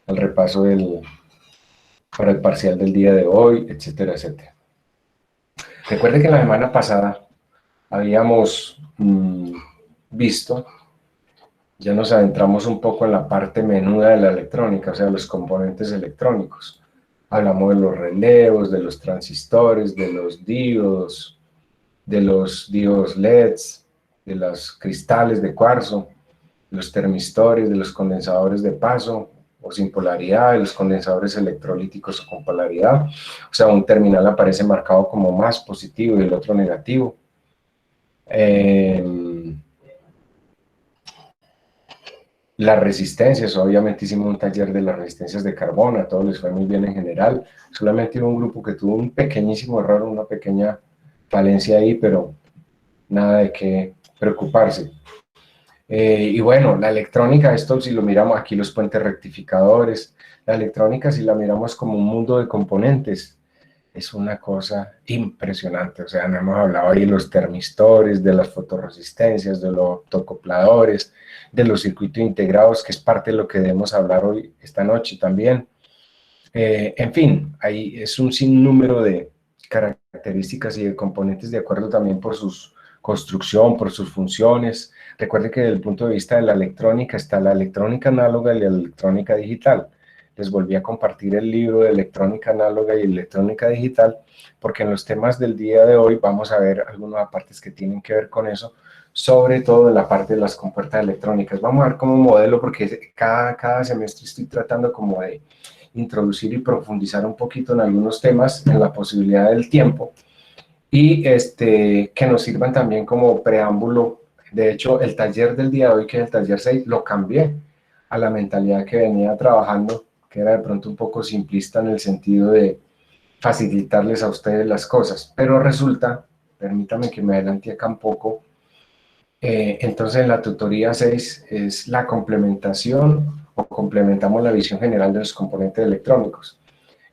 al repaso para el parcial del día de hoy, etcétera, etcétera. Recuerde que la semana pasada habíamos visto, ya nos adentramos un poco en la parte menuda de la electrónica, o sea, los componentes electrónicos. Hablamos de los relevos, de los transistores, de los diodos LEDs, de los cristales de cuarzo, de los termistores, de los condensadores de paso o sin polaridad, de los condensadores electrolíticos o con polaridad. O sea, un terminal aparece marcado como más positivo y el otro negativo. Las resistencias, obviamente hicimos un taller de las resistencias de carbono, a todos les fue muy bien en general, solamente hubo un grupo que tuvo un pequeñísimo error, una pequeña falencia ahí, pero nada de qué preocuparse. Y bueno, la electrónica, esto si lo miramos aquí, los puentes rectificadores, la electrónica si la miramos como un mundo de componentes, es una cosa impresionante, o sea, no hemos hablado ahí de los termistores, de las fotorresistencias, de los optocopladores, de los circuitos integrados, que es parte de lo que debemos hablar hoy, esta noche también. En fin, ahí es un sinnúmero de características y de componentes de acuerdo también por su construcción, por sus funciones. Recuerde que desde el punto de vista de la electrónica está la electrónica análoga y la electrónica digital. Les volví a compartir el libro de electrónica análoga y electrónica digital, porque en los temas del día de hoy vamos a ver algunas partes que tienen que ver con eso, sobre todo en la parte de las compuertas electrónicas. Vamos a ver como modelo, porque cada semestre estoy tratando como de introducir y profundizar un poquito en algunos temas, en la posibilidad del tiempo, y que nos sirvan también como preámbulo. De hecho, el taller del día de hoy, que es el taller 6, lo cambié a la mentalidad que venía trabajando, que era de pronto un poco simplista en el sentido de facilitarles a ustedes las cosas, pero resulta, permítame que me adelante acá un poco, entonces en la tutoría 6 es la complementación o complementamos la visión general de los componentes electrónicos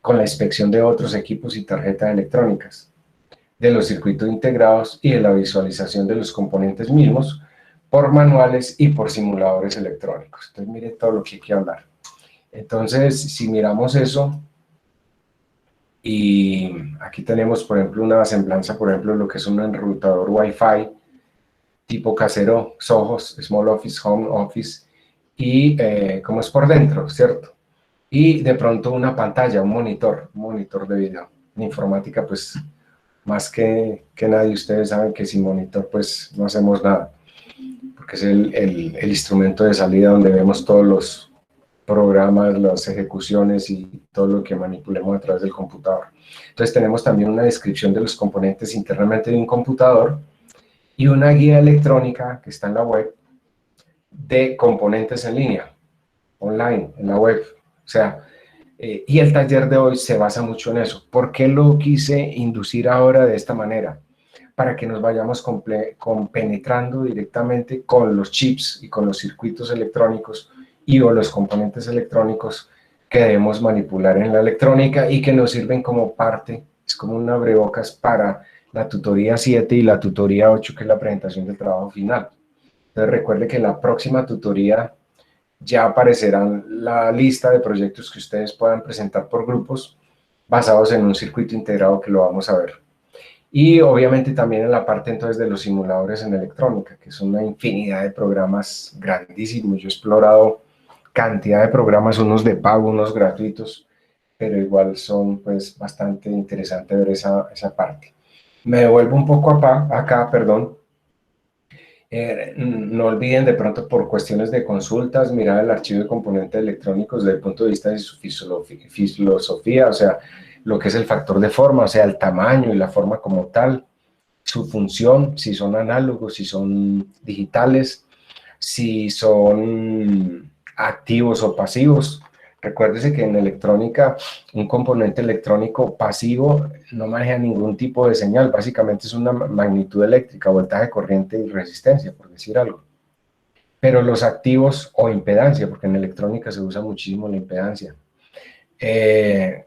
con la inspección de otros equipos y tarjetas electrónicas, de los circuitos integrados y de la visualización de los componentes mismos por manuales y por simuladores electrónicos. Entonces mire todo lo que hay que hablar. Entonces si miramos eso, y aquí tenemos por ejemplo una semblanza, por ejemplo lo que es un enrutador Wi-Fi tipo casero, Sohos, Small Office, Home Office, y como es por dentro, ¿cierto? Y de pronto una pantalla, un monitor de video. En informática, pues, más que nadie, ustedes saben que sin monitor, pues, no hacemos nada, porque es el instrumento de salida donde vemos todos los programas, las ejecuciones y todo lo que manipulemos a través del computador. Entonces tenemos también una descripción de los componentes internamente de un computador y una guía electrónica que está en la web de componentes en línea, online, en la web. O sea, y el taller de hoy se basa mucho en eso. ¿Por qué lo quise inducir ahora de esta manera? Para que nos vayamos compenetrando directamente con los chips y con los circuitos electrónicos y o los componentes electrónicos que debemos manipular en la electrónica y que nos sirven como parte, es como un abrebocas para la tutoría 7 y la tutoría 8, que es la presentación del trabajo final. Entonces recuerde que en la próxima tutoría ya aparecerán la lista de proyectos que ustedes puedan presentar por grupos basados en un circuito integrado que lo vamos a ver. Y obviamente también en la parte entonces de los simuladores en electrónica, que es una infinidad de programas grandísimos. Yo he explorado cantidad de programas, unos de pago, unos gratuitos, pero igual son pues bastante interesante ver esa parte. Me devuelvo un poco acá, perdón. No olviden de pronto por cuestiones de consultas, mirar el archivo de componentes electrónicos desde el punto de vista de su filosofía, o sea, lo que es el factor de forma, o sea, el tamaño y la forma como tal, su función, si son análogos, si son digitales, si son activos o pasivos. Recuérdese que en electrónica, un componente electrónico pasivo no maneja ningún tipo de señal, básicamente es una magnitud eléctrica, voltaje, corriente y resistencia, por decir algo. Pero los activos o impedancia, porque en electrónica se usa muchísimo la impedancia, que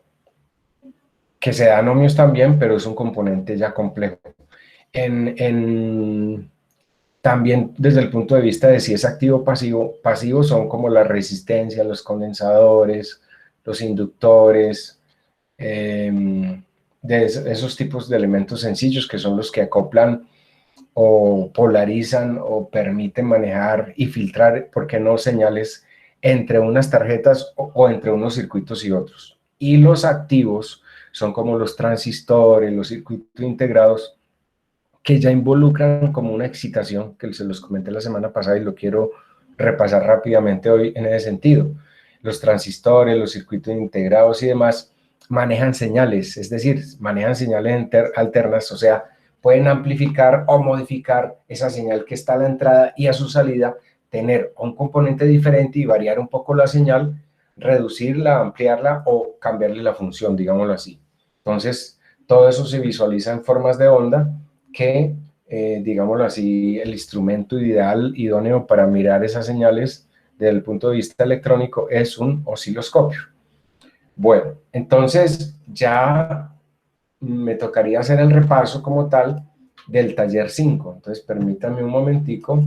se dan ohmios también, pero es un componente ya complejo. En También desde el punto de vista de si es activo o pasivo, pasivos son como la resistencia, los condensadores, los inductores, de esos tipos de elementos sencillos que son los que acoplan o polarizan o permiten manejar y filtrar, ¿por qué no?, señales entre unas tarjetas o entre unos circuitos y otros. Y los activos son como los transistores, los circuitos integrados, que ya involucran como una excitación, que se los comenté la semana pasada y lo quiero repasar rápidamente hoy en ese sentido. Los transistores, los circuitos integrados y demás manejan señales, es decir, manejan señales alternas, o sea, pueden amplificar o modificar esa señal que está a la entrada y a su salida, tener un componente diferente y variar un poco la señal, reducirla, ampliarla o cambiarle la función, digámoslo así. Entonces, todo eso se visualiza en formas de onda que, digámoslo así, el instrumento ideal, idóneo para mirar esas señales desde el punto de vista electrónico es un osciloscopio. Bueno, entonces ya me tocaría hacer el repaso como tal del taller 5. Entonces, permítanme un momentico.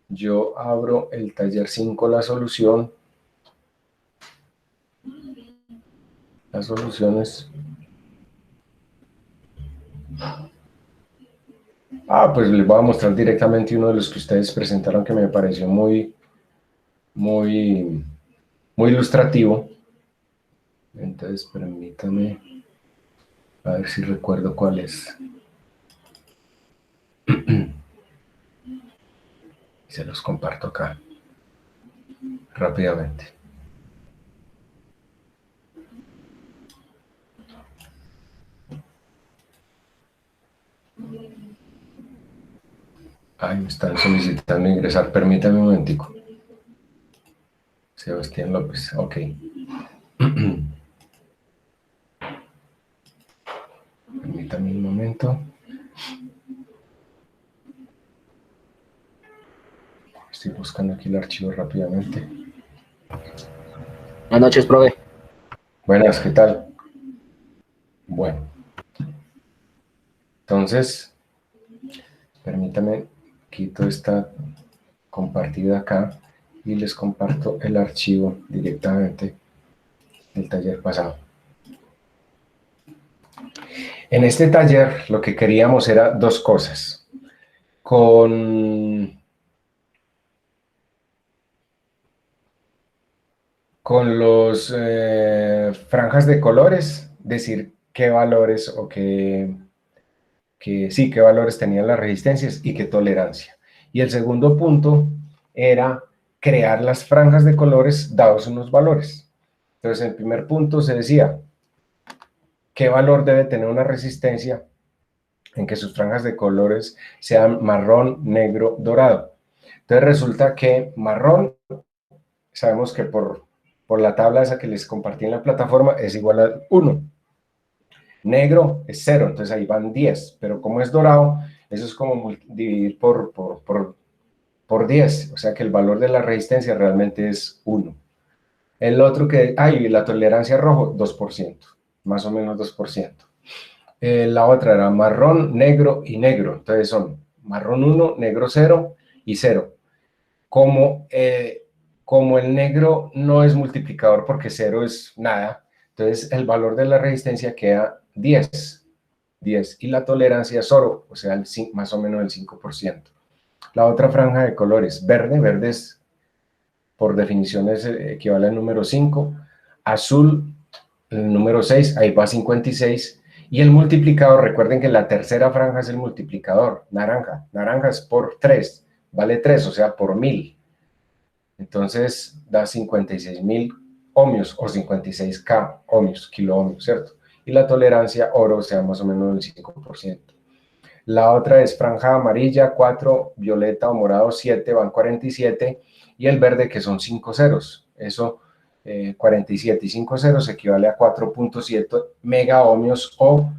Yo abro el taller 5, la solución. Las soluciones. Pues les voy a mostrar directamente uno de los que ustedes presentaron que me pareció muy ilustrativo. Entonces, permítame a ver si recuerdo cuál es. Se los comparto acá rápidamente. Ahí me están solicitando ingresar. Permítame un momentico. Sebastián López, ok. Permítame un momento. Estoy buscando aquí el archivo rápidamente. Buenas noches, profe. Buenas, ¿qué tal? Bueno. Entonces, permítame, quito esta compartida acá y les comparto el archivo directamente del taller pasado. En este taller lo que queríamos era dos cosas. Con los franjas de colores, decir qué valores o qué valores tenían las resistencias y qué tolerancia. Y el segundo punto era crear las franjas de colores dados unos valores. Entonces, en el primer punto se decía qué valor debe tener una resistencia en que sus franjas de colores sean marrón, negro, dorado. Entonces resulta que marrón, sabemos que por la tabla esa que les compartí en la plataforma, es igual a 1. Negro es 0, entonces ahí van 10, pero como es dorado, eso es como dividir por 10, o sea que el valor de la resistencia realmente es 1. El otro que hay, la tolerancia rojo, 2%, más o menos 2%. La otra era marrón, negro y negro, entonces son marrón 1, negro 0 y 0. Como el negro no es multiplicador porque 0 es nada, entonces el valor de la resistencia queda 10 y la tolerancia es oro, o sea, más o menos el 5%. La otra franja de colores, verde es, por definición, equivale al número 5, azul, el número 6, ahí va 56, y el multiplicador, recuerden que la tercera franja es el multiplicador, naranja es por 3, vale 3, o sea, por 1000. Entonces da 56.000 ohmios o 56K ohmios, kiloohmios, ¿cierto? Y la tolerancia oro, o sea, más o menos el 5%. La otra es franja amarilla, 4, violeta o morado, 7, van 47, y el verde, que son 5 ceros. Eso, 47 y 5 ceros equivale a 4.7 mega ohmios o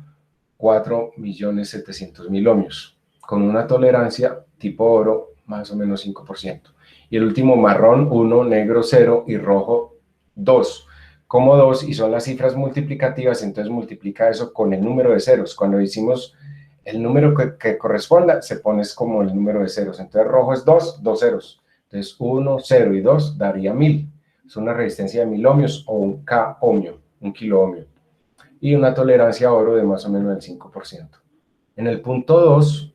4.700.000 ohmios, con una tolerancia tipo oro, más o menos 5%. Y el último, marrón 1, negro 0 y rojo 2. Como 2 y son las cifras multiplicativas, entonces multiplica eso con el número de ceros. Cuando hicimos el número que corresponda se pone como el número de ceros. Entonces rojo es 2, 2 ceros. Entonces 1, 0 y 2 daría 1000. Es una resistencia de 1000 ohmios o un K ohmio, un kilo ohmio. Y una tolerancia a oro de más o menos el 5%. En el punto 2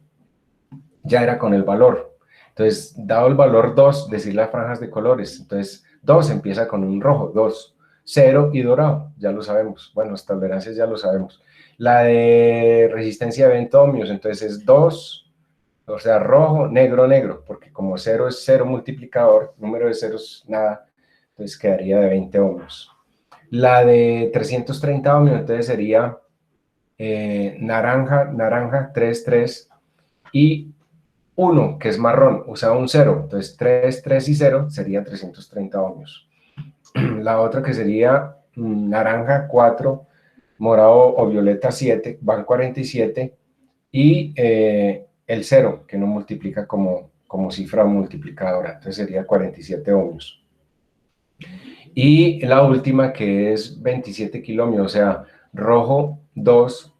ya era con el valor. Entonces, dado el valor 2, decir las franjas de colores. Entonces, 2 empieza con un rojo, 2, 0 y dorado, ya lo sabemos. Bueno, las tolerancias ya lo sabemos. La de resistencia de 20 ohmios, entonces es 2, o sea, rojo, negro, negro, porque como 0 es 0 multiplicador, número de ceros, nada, entonces quedaría de 20 ohmios. La de 330 ohmios, entonces sería naranja, naranja, 3, 3, y 1, que es marrón, usa un 0, entonces 3, 3 y 0 sería 330 ohmios. La otra que sería naranja 4, morado o violeta 7, van 47, y el 0, que no multiplica como cifra multiplicadora, entonces sería 47 ohmios. Y la última que es 27 kilómetros, o sea, rojo 2,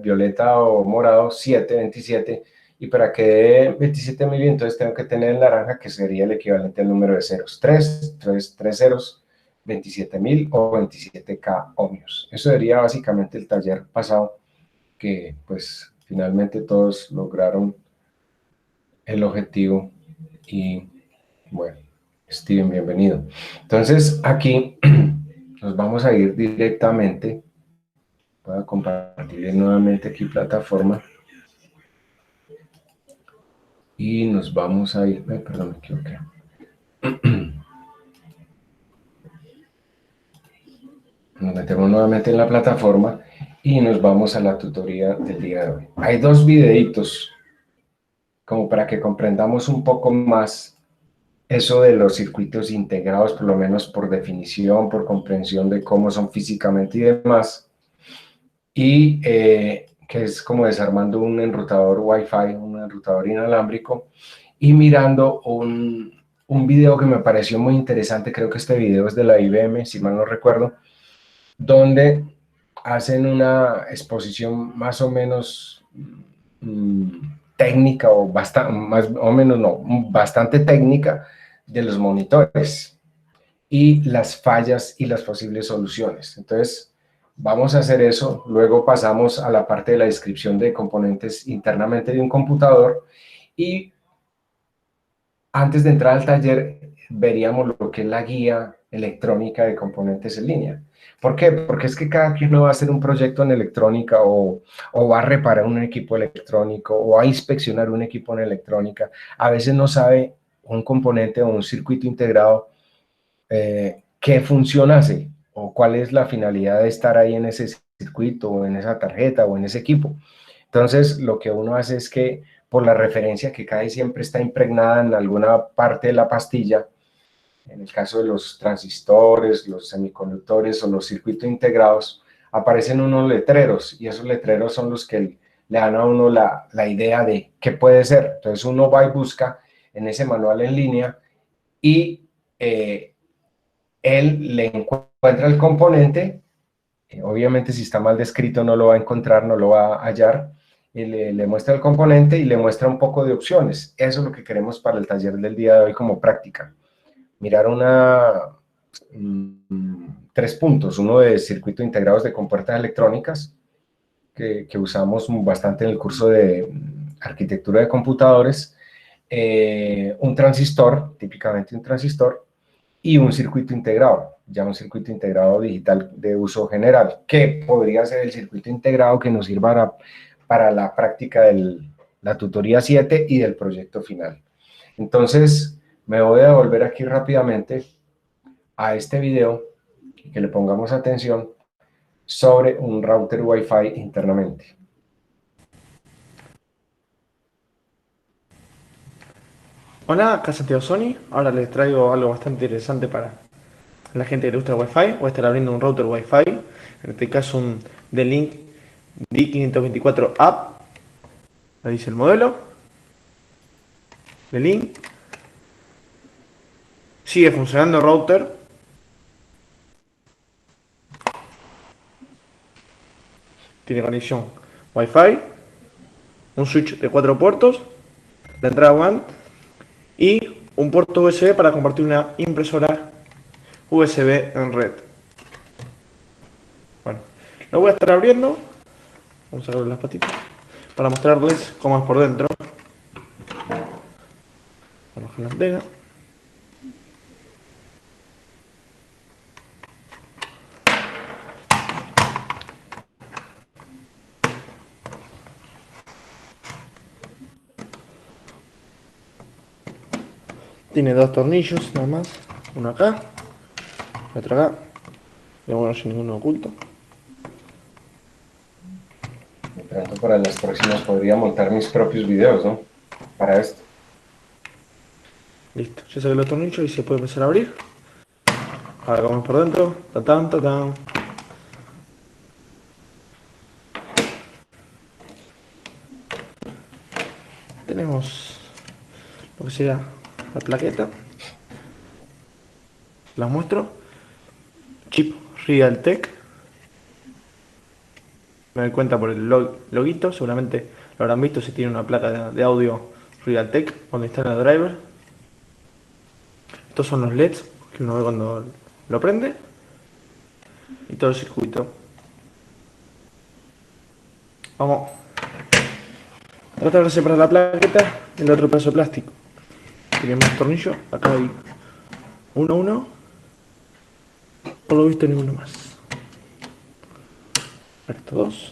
violeta o morado 7, 27, y para que dé 27.000, entonces tengo que tener el naranja, que sería el equivalente al número de ceros, 3 ceros, 27.000 o 27K ohmios. Eso sería básicamente el taller pasado, que pues finalmente todos lograron el objetivo y bueno, Steven, bienvenido. Entonces aquí nos vamos a ir directamente, voy a compartir nuevamente aquí plataforma y nos vamos a ir, perdón, me equivoqué. Nos metemos nuevamente en la plataforma y nos vamos a la tutoría del día de hoy. Hay dos videitos como para que comprendamos un poco más eso de los circuitos integrados, por lo menos por definición, por comprensión de cómo son físicamente y demás, y que es como desarmando un enrutador Wi-Fi, un enrutador inalámbrico, y mirando un video que me pareció muy interesante. Creo que este video es de la IBM, si mal no recuerdo, donde hacen una exposición más o menos técnica, o bastante, más o menos no, bastante técnica, de los monitores y las fallas y las posibles soluciones. Entonces, vamos a hacer eso, luego pasamos a la parte de la descripción de componentes internamente de un computador, y antes de entrar al taller veríamos lo que es la guía electrónica de componentes en línea. ¿Por qué? Porque es que cada quien no va a hacer un proyecto en electrónica o va a reparar un equipo electrónico o va a inspeccionar un equipo en electrónica. A veces no sabe un componente o un circuito integrado qué función hace o cuál es la finalidad de estar ahí en ese circuito o en esa tarjeta o en ese equipo. Entonces, lo que uno hace es que por la referencia que casi siempre está impregnada en alguna parte de la pastilla, en el caso de los transistores, los semiconductores o los circuitos integrados, aparecen unos letreros, y esos letreros son los que le dan a uno la idea de qué puede ser. Entonces uno va y busca en ese manual en línea y él le encuentra el componente. Obviamente si está mal descrito no lo va a encontrar, no lo va a hallar, y le muestra el componente y le muestra un poco de opciones. Eso es lo que queremos para el taller del día de hoy como práctica. Mirar tres puntos, uno de circuito integrados de compuertas electrónicas, que usamos bastante en el curso de arquitectura de computadores, un transistor, típicamente un transistor, y un circuito integrado, ya un circuito integrado digital de uso general, que podría ser el circuito integrado que nos sirva para la práctica de la tutoría 7 y del proyecto final. Entonces, me voy a volver aquí rápidamente a este video y que le pongamos atención sobre un router Wi-Fi internamente. Hola, acá Santiago Sony. Ahora les traigo algo bastante interesante para la gente que le gusta el Wi-Fi. Voy a estar abriendo un router Wi-Fi, en este caso un D-Link D524 App. Ahí dice el modelo. D-Link. Sigue funcionando el router. Tiene conexión Wi-Fi. un switch de 4 puertos, la entrada WAN y un puerto USB para compartir una impresora USB en red. Bueno, lo voy a estar abriendo. Vamos a sacarle las patitas para mostrarles cómo es por dentro. Vamos con la antena. Tiene dos tornillos nada más, uno acá, otro acá. Y bueno, sin ninguno oculto. De pronto para las próximas podría montar mis propios videos, ¿no? Para esto. Listo, ya saqué los tornillos y se puede empezar a abrir. Ahora vamos por dentro. Tatán, tatán. Tenemos lo que sería la plaqueta. Las muestro. Chip Realtek. Me doy cuenta por el loguito. Seguramente lo habrán visto si tiene una placa de audio Realtek donde está el driver. Estos son los LEDs que uno ve cuando lo prende. Y todo el circuito. Vamos a tratar de separar la plaqueta del otro pedazo de plástico. Tenemos un tornillo. Acá hay uno. No lo he visto ninguno más. Estos dos.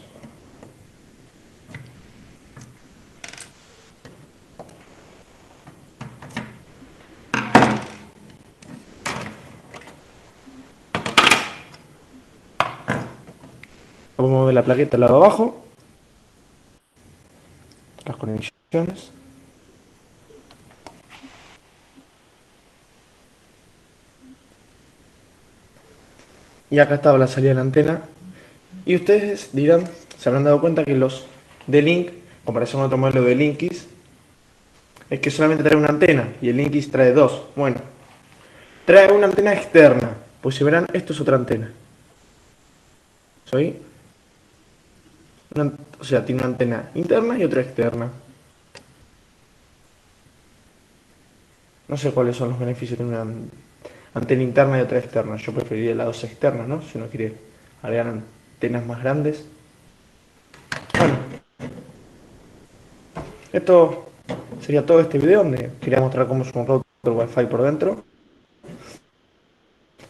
Vamos a mover la plaqueta al lado de abajo. Las conexiones. Y acá estaba la salida de la antena. Y ustedes dirán, se habrán dado cuenta que los de Link, en comparación con otro modelo de Linkis, es que solamente trae una antena y el Linkis trae dos. Bueno, trae una antena externa. Pues si verán, esto es otra antena. ¿Soy? O sea, tiene una antena interna y otra externa. No sé cuáles son los beneficios de una antena interna y otra externa. Yo preferiría las dos externas, ¿no? Si uno quiere agregar antenas más grandes. Bueno, esto sería todo este video donde quería mostrar cómo es un router Wi-Fi por dentro.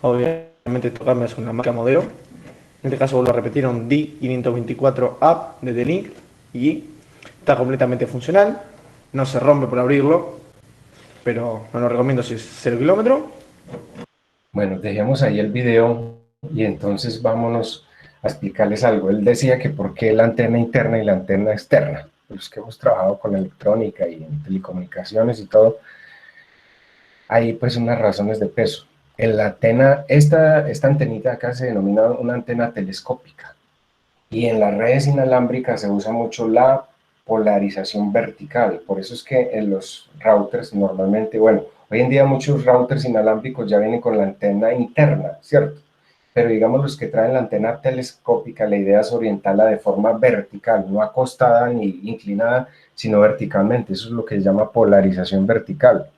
Obviamente esto cambia según la marca modelo. En este caso vuelvo a repetir un D524 de The-Link y está completamente funcional. No se rompe por abrirlo, pero no lo recomiendo si es 0 kilómetros. Bueno, dejemos ahí el video y entonces vámonos a explicarles algo. Él decía que por qué la antena interna y la antena externa. Los que hemos trabajado con electrónica y en telecomunicaciones y todo, hay pues unas razones de peso. En la antena, esta antenita acá se denomina una antena telescópica y en las redes inalámbricas se usa mucho la polarización vertical. Por eso es que en los routers normalmente, bueno, hoy en día muchos routers inalámbricos ya vienen con la antena interna, ¿cierto? Pero digamos los que traen la antena telescópica, la idea es orientarla de forma vertical, no acostada ni inclinada, sino verticalmente. Eso es lo que se llama polarización vertical.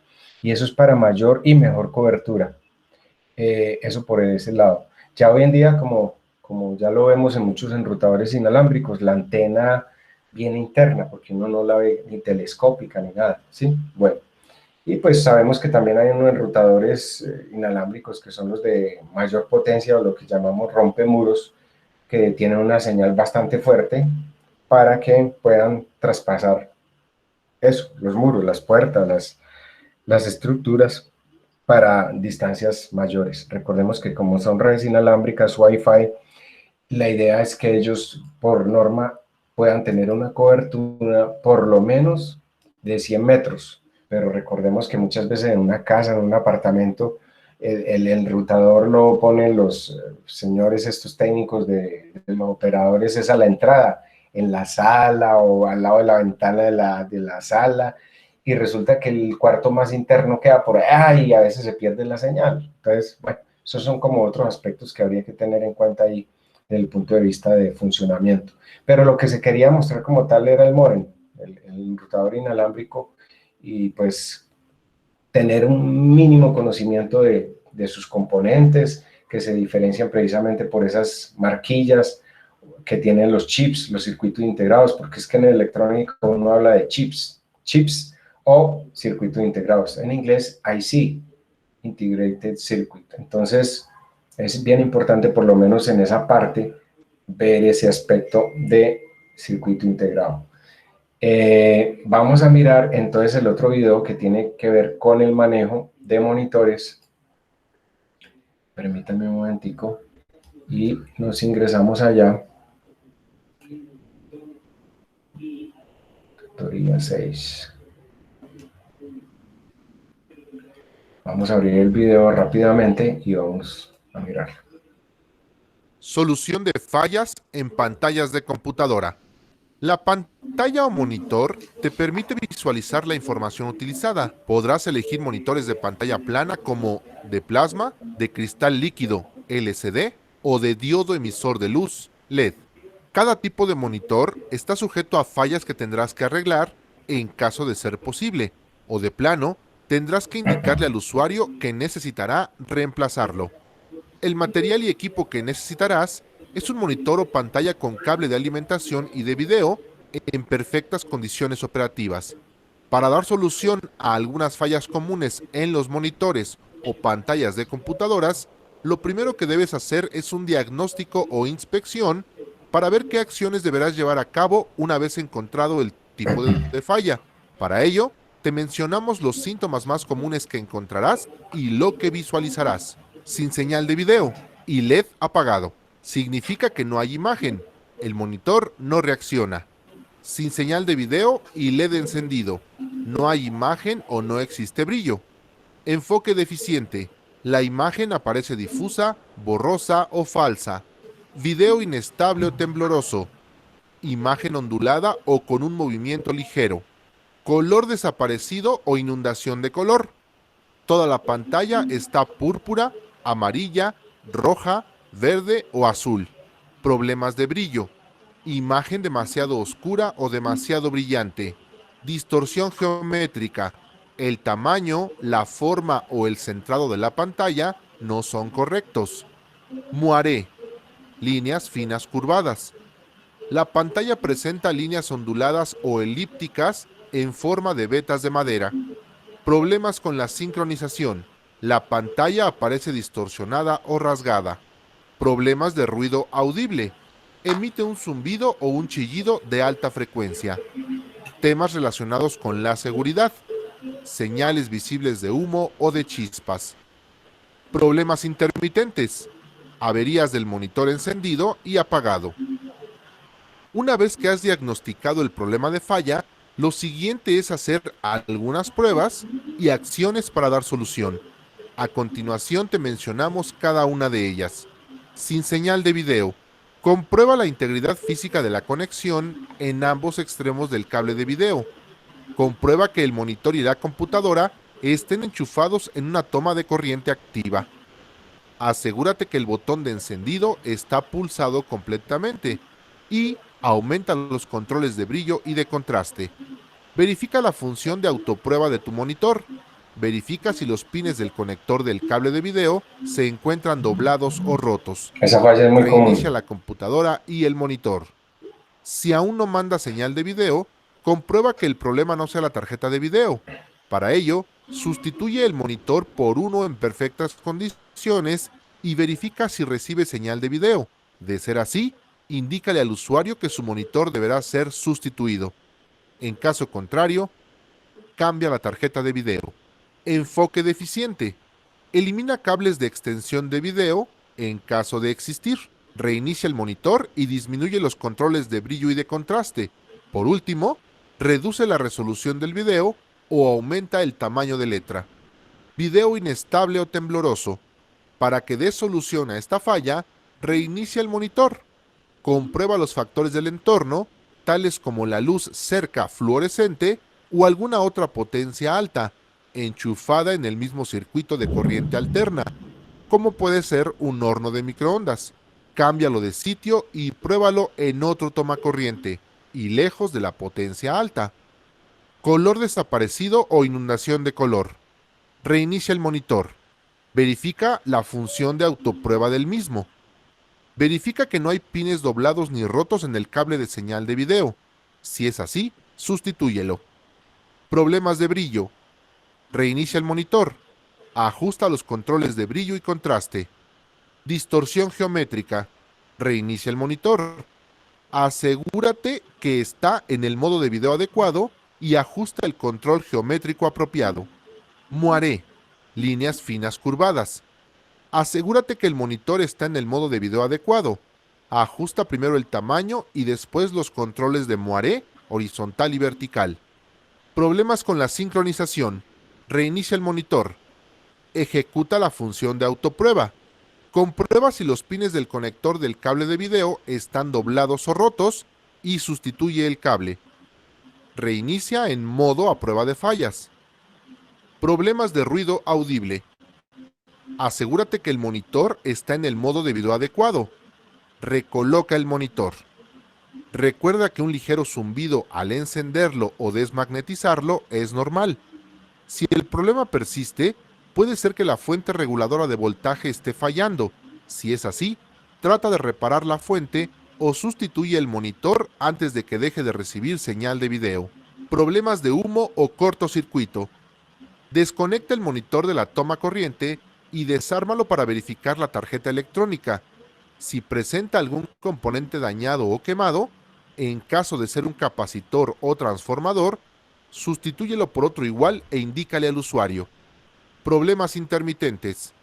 Y eso es para mayor y mejor cobertura. Eso por ese lado. Ya hoy en día, como ya lo vemos en muchos enrutadores inalámbricos, la antena viene interna, porque uno no la ve ni telescópica ni nada, ¿sí? Bueno, y pues sabemos que también hay unos enrutadores inalámbricos que son los de mayor potencia o lo que llamamos rompemuros, que tienen una señal bastante fuerte para que puedan traspasar eso, los muros, las puertas, las estructuras para distancias mayores. Recordemos que como son redes inalámbricas Wi-Fi, la idea es que ellos por norma puedan tener una cobertura por lo menos de 100 metros, pero recordemos que muchas veces en una casa, en un apartamento, el enrutador lo ponen los señores estos técnicos de los operadores, es a la entrada, en la sala o al lado de la ventana de la sala, y resulta que el cuarto más interno queda por ahí y a veces se pierde la señal. Entonces, bueno, esos son como otros aspectos que habría que tener en cuenta ahí desde el punto de vista de funcionamiento. Pero lo que se quería mostrar como tal era el módem. el enrutador inalámbrico, y pues tener un mínimo conocimiento de sus componentes, que se diferencian precisamente por esas marquillas que tienen los chips, los circuitos integrados, porque es que en electrónica uno habla de chips o circuitos integrados. En inglés, IC, Integrated Circuit. Entonces, es bien importante, por lo menos en esa parte, ver ese aspecto de circuito integrado. Vamos a mirar entonces el otro video que tiene que ver con el manejo de monitores. Permítanme un momentico y nos ingresamos allá. Tutoría 6. Vamos a abrir el video rápidamente y vamos a mirar. Solución de fallas en pantallas de computadora. La pantalla o monitor te permite visualizar la información utilizada. Podrás elegir monitores de pantalla plana como de plasma, de cristal líquido LCD o de diodo emisor de luz LED. Cada tipo de monitor está sujeto a fallas que tendrás que arreglar en caso de ser posible, o de plano, tendrás que indicarle al usuario que necesitará reemplazarlo. El material y equipo que necesitarás es un monitor o pantalla con cable de alimentación y de video en perfectas condiciones operativas. Para dar solución a algunas fallas comunes en los monitores o pantallas de computadoras, lo primero que debes hacer es un diagnóstico o inspección para ver qué acciones deberás llevar a cabo una vez encontrado el tipo de falla. Para ello, te mencionamos los síntomas más comunes que encontrarás y lo que visualizarás. Sin señal de video y LED apagado. Significa que no hay imagen. El monitor no reacciona. Sin señal de video y LED encendido. No hay imagen o no existe brillo. Enfoque deficiente. La imagen aparece difusa, borrosa o falsa. Video inestable o tembloroso. Imagen ondulada o con un movimiento ligero. Color desaparecido o inundación de color. Toda la pantalla está púrpura, amarilla, roja, verde o azul. Problemas de brillo. Imagen demasiado oscura o demasiado brillante. Distorsión geométrica. El tamaño, la forma o el centrado de la pantalla no son correctos. Moiré. Líneas finas curvadas. La pantalla presenta líneas onduladas o elípticas en forma de vetas de madera. Problemas con la sincronización. La pantalla aparece distorsionada o rasgada. Problemas de ruido audible. Emite un zumbido o un chillido de alta frecuencia. Temas relacionados con la seguridad. Señales visibles de humo o de chispas. Problemas intermitentes. Averías del monitor encendido y apagado. Una vez que has diagnosticado el problema de falla, lo siguiente es hacer algunas pruebas y acciones para dar solución. A continuación te mencionamos cada una de ellas. Sin señal de video. Comprueba la integridad física de la conexión en ambos extremos del cable de video. Comprueba que el monitor y la computadora estén enchufados en una toma de corriente activa. Asegúrate que el botón de encendido está pulsado completamente y aumenta los controles de brillo y de contraste. Verifica la función de autoprueba de tu monitor. Verifica si los pines del conector del cable de video se encuentran doblados o rotos. Esa falla es muy común. Reinicia la computadora y el monitor. Si aún no manda señal de video, comprueba que el problema no sea la tarjeta de video. Para ello, sustituye el monitor por uno en perfectas condiciones y verifica si recibe señal de video. De ser así, indícale al usuario que su monitor deberá ser sustituido. En caso contrario, cambia la tarjeta de video. Enfoque deficiente. Elimina cables de extensión de video en caso de existir. Reinicia el monitor y disminuye los controles de brillo y de contraste. Por último, reduce la resolución del video o aumenta el tamaño de letra. Video inestable o tembloroso. Para que dé solución a esta falla, reinicia el monitor. Comprueba los factores del entorno, tales como la luz cerca fluorescente o alguna otra potencia alta, enchufada en el mismo circuito de corriente alterna, como puede ser un horno de microondas. Cámbialo de sitio y pruébalo en otro tomacorriente. y lejos de la potencia alta. Color desaparecido o inundación de color. Reinicia el monitor. Verifica la función de autoprueba del mismo. Verifica que no hay pines doblados ni rotos en el cable de señal de video. Si es así, sustitúyelo. Problemas de brillo. Reinicia el monitor. Ajusta los controles de brillo y contraste. Distorsión geométrica. Reinicia el monitor. Asegúrate que está en el modo de video adecuado y ajusta el control geométrico apropiado. Moiré. Líneas finas curvadas. Asegúrate que el monitor está en el modo de video adecuado. Ajusta primero el tamaño y después los controles de moiré, horizontal y vertical. Problemas con la sincronización. Reinicia el monitor. Ejecuta la función de autoprueba. Comprueba si los pines del conector del cable de video están doblados o rotos y sustituye el cable. Reinicia en modo a prueba de fallas. Problemas de ruido audible. Asegúrate que el monitor está en el modo de video adecuado. Recoloca el monitor. Recuerda que un ligero zumbido al encenderlo o desmagnetizarlo es normal. Si el problema persiste, puede ser que la fuente reguladora de voltaje esté fallando. Si es así, trata de reparar la fuente o sustituye el monitor antes de que deje de recibir señal de video. Problemas de humo o cortocircuito. Desconecta el monitor de la toma corriente y desármalo para verificar la tarjeta electrónica. Si presenta algún componente dañado o quemado, en caso de ser un capacitor o transformador, sustitúyelo por otro igual e indícale al usuario. Problemas intermitentes.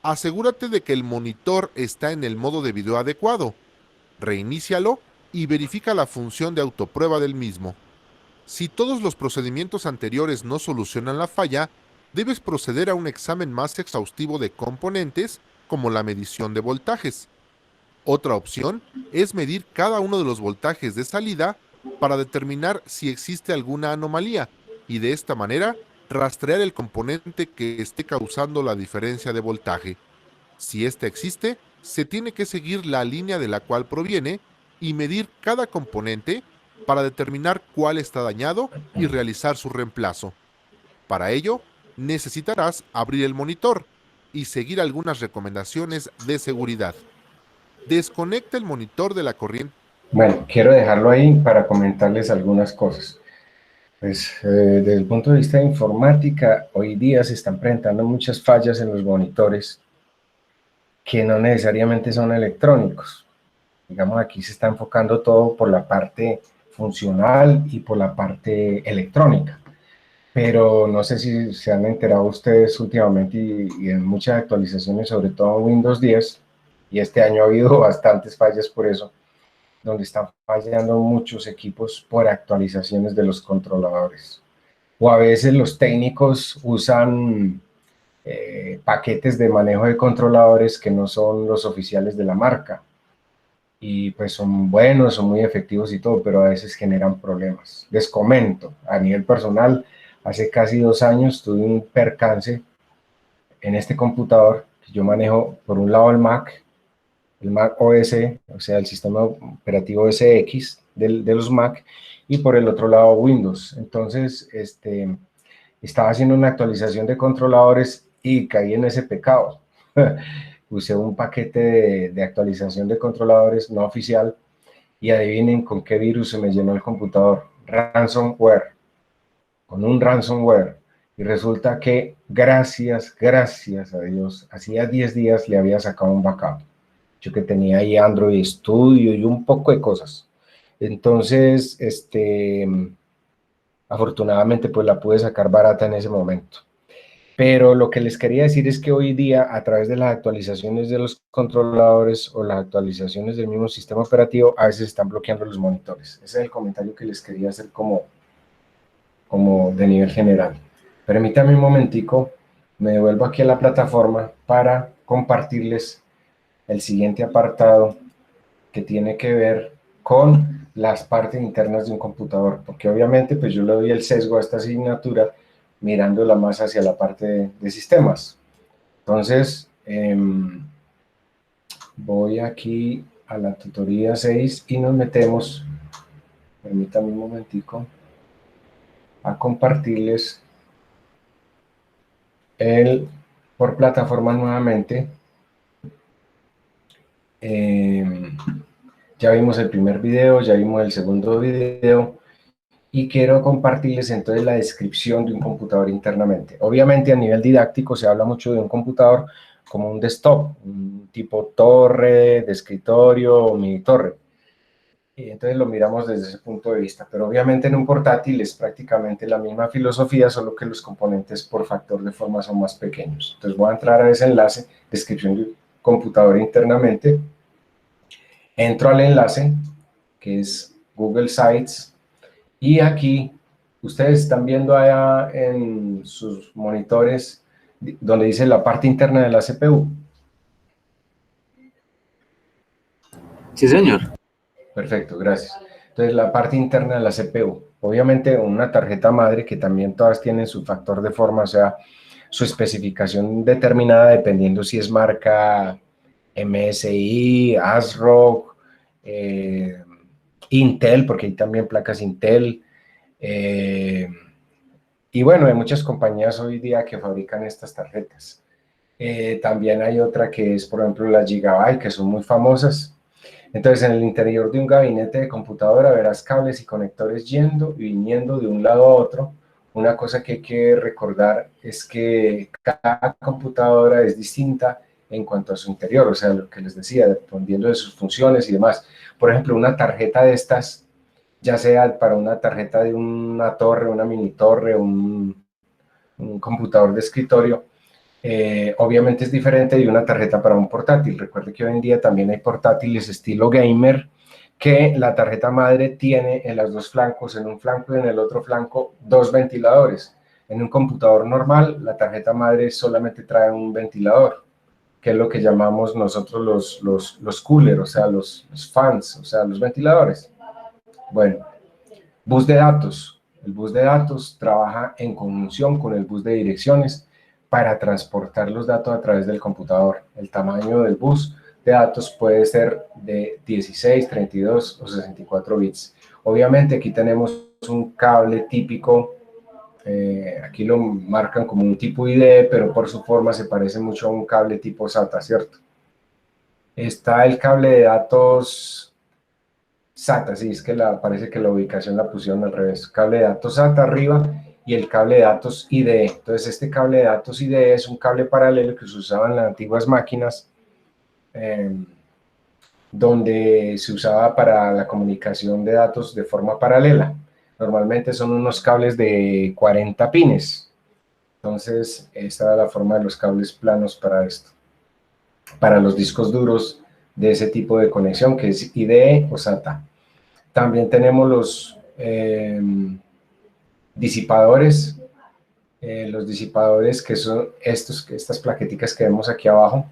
Asegúrate de que el monitor está en el modo de video adecuado. Reinícialo y verifica la función de autoprueba del mismo. Si todos los procedimientos anteriores no solucionan la falla, debes proceder a un examen más exhaustivo de componentes, como la medición de voltajes. Otra opción es medir cada uno de los voltajes de salida para determinar si existe alguna anomalía y de esta manera rastrear el componente que esté causando la diferencia de voltaje. Si ésta existe, se tiene que seguir la línea de la cual proviene y medir cada componente para determinar cuál está dañado y realizar su reemplazo. Para ello, necesitarás abrir el monitor y seguir algunas recomendaciones de seguridad. Desconecta el monitor de la corriente. Bueno, quiero dejarlo ahí para comentarles algunas cosas. Pues desde el punto de vista de informática, hoy día se están presentando muchas fallas en los monitores que no necesariamente son electrónicos. Digamos, aquí se está enfocando todo por la parte funcional y por la parte electrónica. Pero no sé si se han enterado ustedes últimamente y en muchas actualizaciones, sobre todo en Windows 10, y este año ha habido bastantes fallas por eso, donde están fallando muchos equipos por actualizaciones de los controladores. O a veces los técnicos usan paquetes de manejo de controladores que no son los oficiales de la marca. Y pues son buenos, son muy efectivos y todo, pero a veces generan problemas. Les comento, a nivel personal, hace casi 2 años tuve un percance en este computador que yo manejo, por un lado el Mac OS, o sea, el sistema operativo OS X de los Mac, y por el otro lado Windows. Entonces, estaba haciendo una actualización de controladores y caí en ese pecado. Usé un paquete de actualización de controladores no oficial y adivinen con qué virus se me llenó el computador. Ransomware. Con un ransomware. Y resulta que gracias a Dios, hacía 10 días le había sacado un backup. Yo que tenía ahí Android Studio y un poco de cosas. Entonces, afortunadamente, pues la pude sacar barata en ese momento. Pero lo que les quería decir es que hoy día, a través de las actualizaciones de los controladores o las actualizaciones del mismo sistema operativo, a veces están bloqueando los monitores. Ese es el comentario que les quería hacer como de nivel general. Permítanme un momentico, me devuelvo aquí a la plataforma para compartirles el siguiente apartado que tiene que ver con las partes internas de un computador, porque obviamente pues yo le doy el sesgo a esta asignatura mirándola más hacia la parte de sistemas. Entonces, voy aquí a la tutoría 6 y nos metemos permítanme un momentico, a compartirles por plataforma nuevamente. Ya vimos el primer video, ya vimos el segundo video, y quiero compartirles entonces la descripción de un computador internamente. Obviamente a nivel didáctico se habla mucho de un computador como un desktop, un tipo torre de escritorio o mini torre. Y entonces lo miramos desde ese punto de vista, pero obviamente en un portátil es prácticamente la misma filosofía, solo que los componentes por factor de forma son más pequeños. Entonces voy a entrar a ese enlace, descripción de un computador internamente, entro al enlace que es Google Sites, y aquí ustedes están viendo allá en sus monitores donde dice la parte interna de la CPU. Sí, señor. Perfecto, gracias. Entonces, la parte interna de la CPU, obviamente una tarjeta madre que también todas tienen su factor de forma, o sea, su especificación determinada dependiendo si es marca MSI, ASRock, Intel, porque hay también placas Intel, y bueno, hay muchas compañías hoy día que fabrican estas tarjetas. También hay otra que es, por ejemplo, la Gigabyte, que son muy famosas. Entonces, en el interior de un gabinete de computadora verás cables y conectores yendo y viniendo de un lado a otro. Una cosa que hay que recordar es que cada computadora es distinta en cuanto a su interior, o sea, lo que les decía, dependiendo de sus funciones y demás. Por ejemplo, una tarjeta de estas, ya sea para una tarjeta de una torre, una mini torre, un computador de escritorio, obviamente es diferente de una tarjeta para un portátil. Recuerde que hoy en día también hay portátiles estilo gamer, que la tarjeta madre tiene en los dos flancos, en un flanco y en el otro flanco, dos ventiladores. En un computador normal, la tarjeta madre solamente trae un ventilador, que es lo que llamamos nosotros los coolers, o sea, los fans, o sea, los ventiladores. Bueno, bus de datos. El bus de datos trabaja en conjunción con el bus de direcciones para transportar los datos a través del computador. El tamaño del bus de datos puede ser de 16, 32 o 64 bits. Obviamente aquí tenemos un cable típico, aquí lo marcan como un tipo IDE, pero por su forma se parece mucho a un cable tipo SATA, ¿cierto? Está el cable de datos SATA, sí, es que parece que la ubicación la pusieron al revés. Cable de datos SATA arriba y el cable de datos IDE. Entonces, este cable de datos IDE es un cable paralelo que se usaba en las antiguas máquinas, donde se usaba para la comunicación de datos de forma paralela. Normalmente son unos cables de 40 pines. Entonces, esta era la forma de los cables planos para esto. Para los discos duros de ese tipo de conexión, que es IDE o SATA. También tenemos disipadores, los disipadores que son estas plaqueticas que vemos aquí abajo.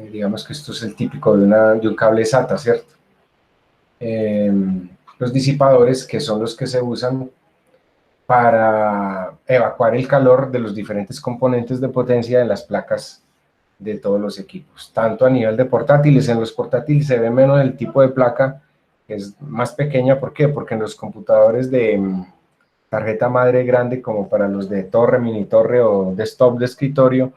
Digamos que esto es el típico de un cable SATA, ¿cierto? Los disipadores, que son los que se usan para evacuar el calor de los diferentes componentes de potencia de las placas de todos los equipos, tanto a nivel de portátiles. En los portátiles se ve menos el tipo de placa, que es más pequeña. ¿Por qué? Porque en los computadores de tarjeta madre grande, como para los de torre, mini torre o desktop de escritorio,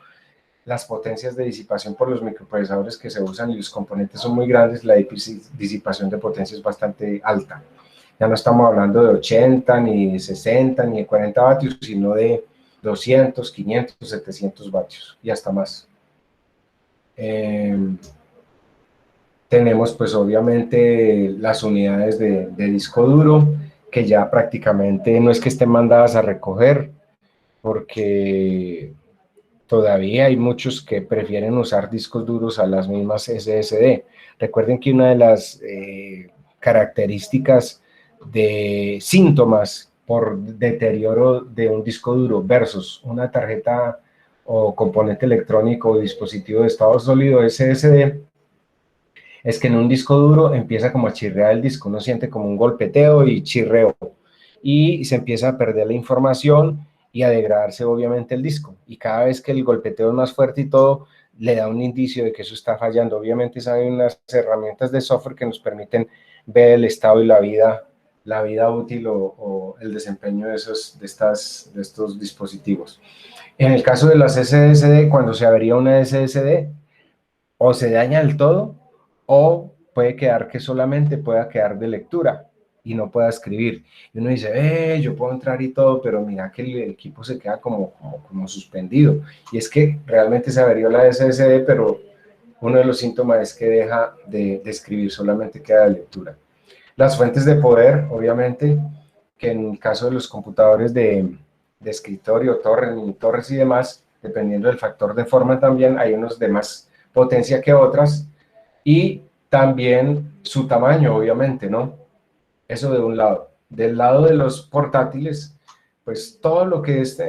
las potencias de disipación por los microprocesadores que se usan y los componentes son muy grandes, la disipación de potencia es bastante alta. Ya no estamos hablando de 80, ni de 60, ni de 40 vatios, sino de 200, 500, 700 vatios y hasta más. Tenemos pues obviamente las unidades de disco duro, que ya prácticamente no es que estén mandadas a recoger, porque todavía hay muchos que prefieren usar discos duros a las mismas SSD. Recuerden que una de las características de síntomas por deterioro de un disco duro versus una tarjeta o componente electrónico o dispositivo de estado sólido SSD es que en un disco duro empieza como a chirrear el disco, uno siente como un golpeteo y chirreo, y se empieza a perder la información y a degradarse obviamente el disco, y cada vez que el golpeteo es más fuerte y todo, le da un indicio de que eso está fallando. Obviamente hay unas herramientas de software que nos permiten ver el estado y la vida la vida útil o el desempeño de estos dispositivos. En el caso de las SSD, cuando se avería una SSD, o se daña del todo, o puede quedar que solamente pueda quedar de lectura y no pueda escribir. Y uno dice, yo puedo entrar y todo, pero mira que el equipo se queda como suspendido. Y es que realmente se averió la SSD, pero uno de los síntomas es que deja de escribir, solamente queda de lectura. Las fuentes de poder, obviamente, que en el caso de los computadores de escritorio, torres, mini torres y demás, dependiendo del factor de forma también, hay unos de más potencia que otras, y también su tamaño, obviamente, ¿no? Eso de un lado. Del lado de los portátiles, pues todo lo que es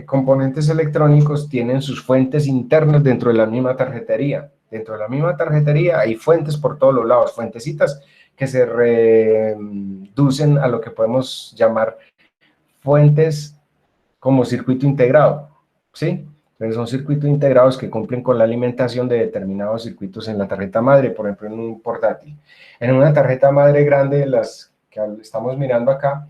componentes electrónicos tienen sus fuentes internas dentro de la misma tarjetería. Dentro de la misma tarjetería hay fuentes por todos los lados, fuentecitas que se reducen a lo que podemos llamar fuentes como circuito integrado, ¿sí? Entonces son circuitos integrados que cumplen con la alimentación de determinados circuitos en la tarjeta madre, por ejemplo, en un portátil. En una tarjeta madre grande, las que estamos mirando acá,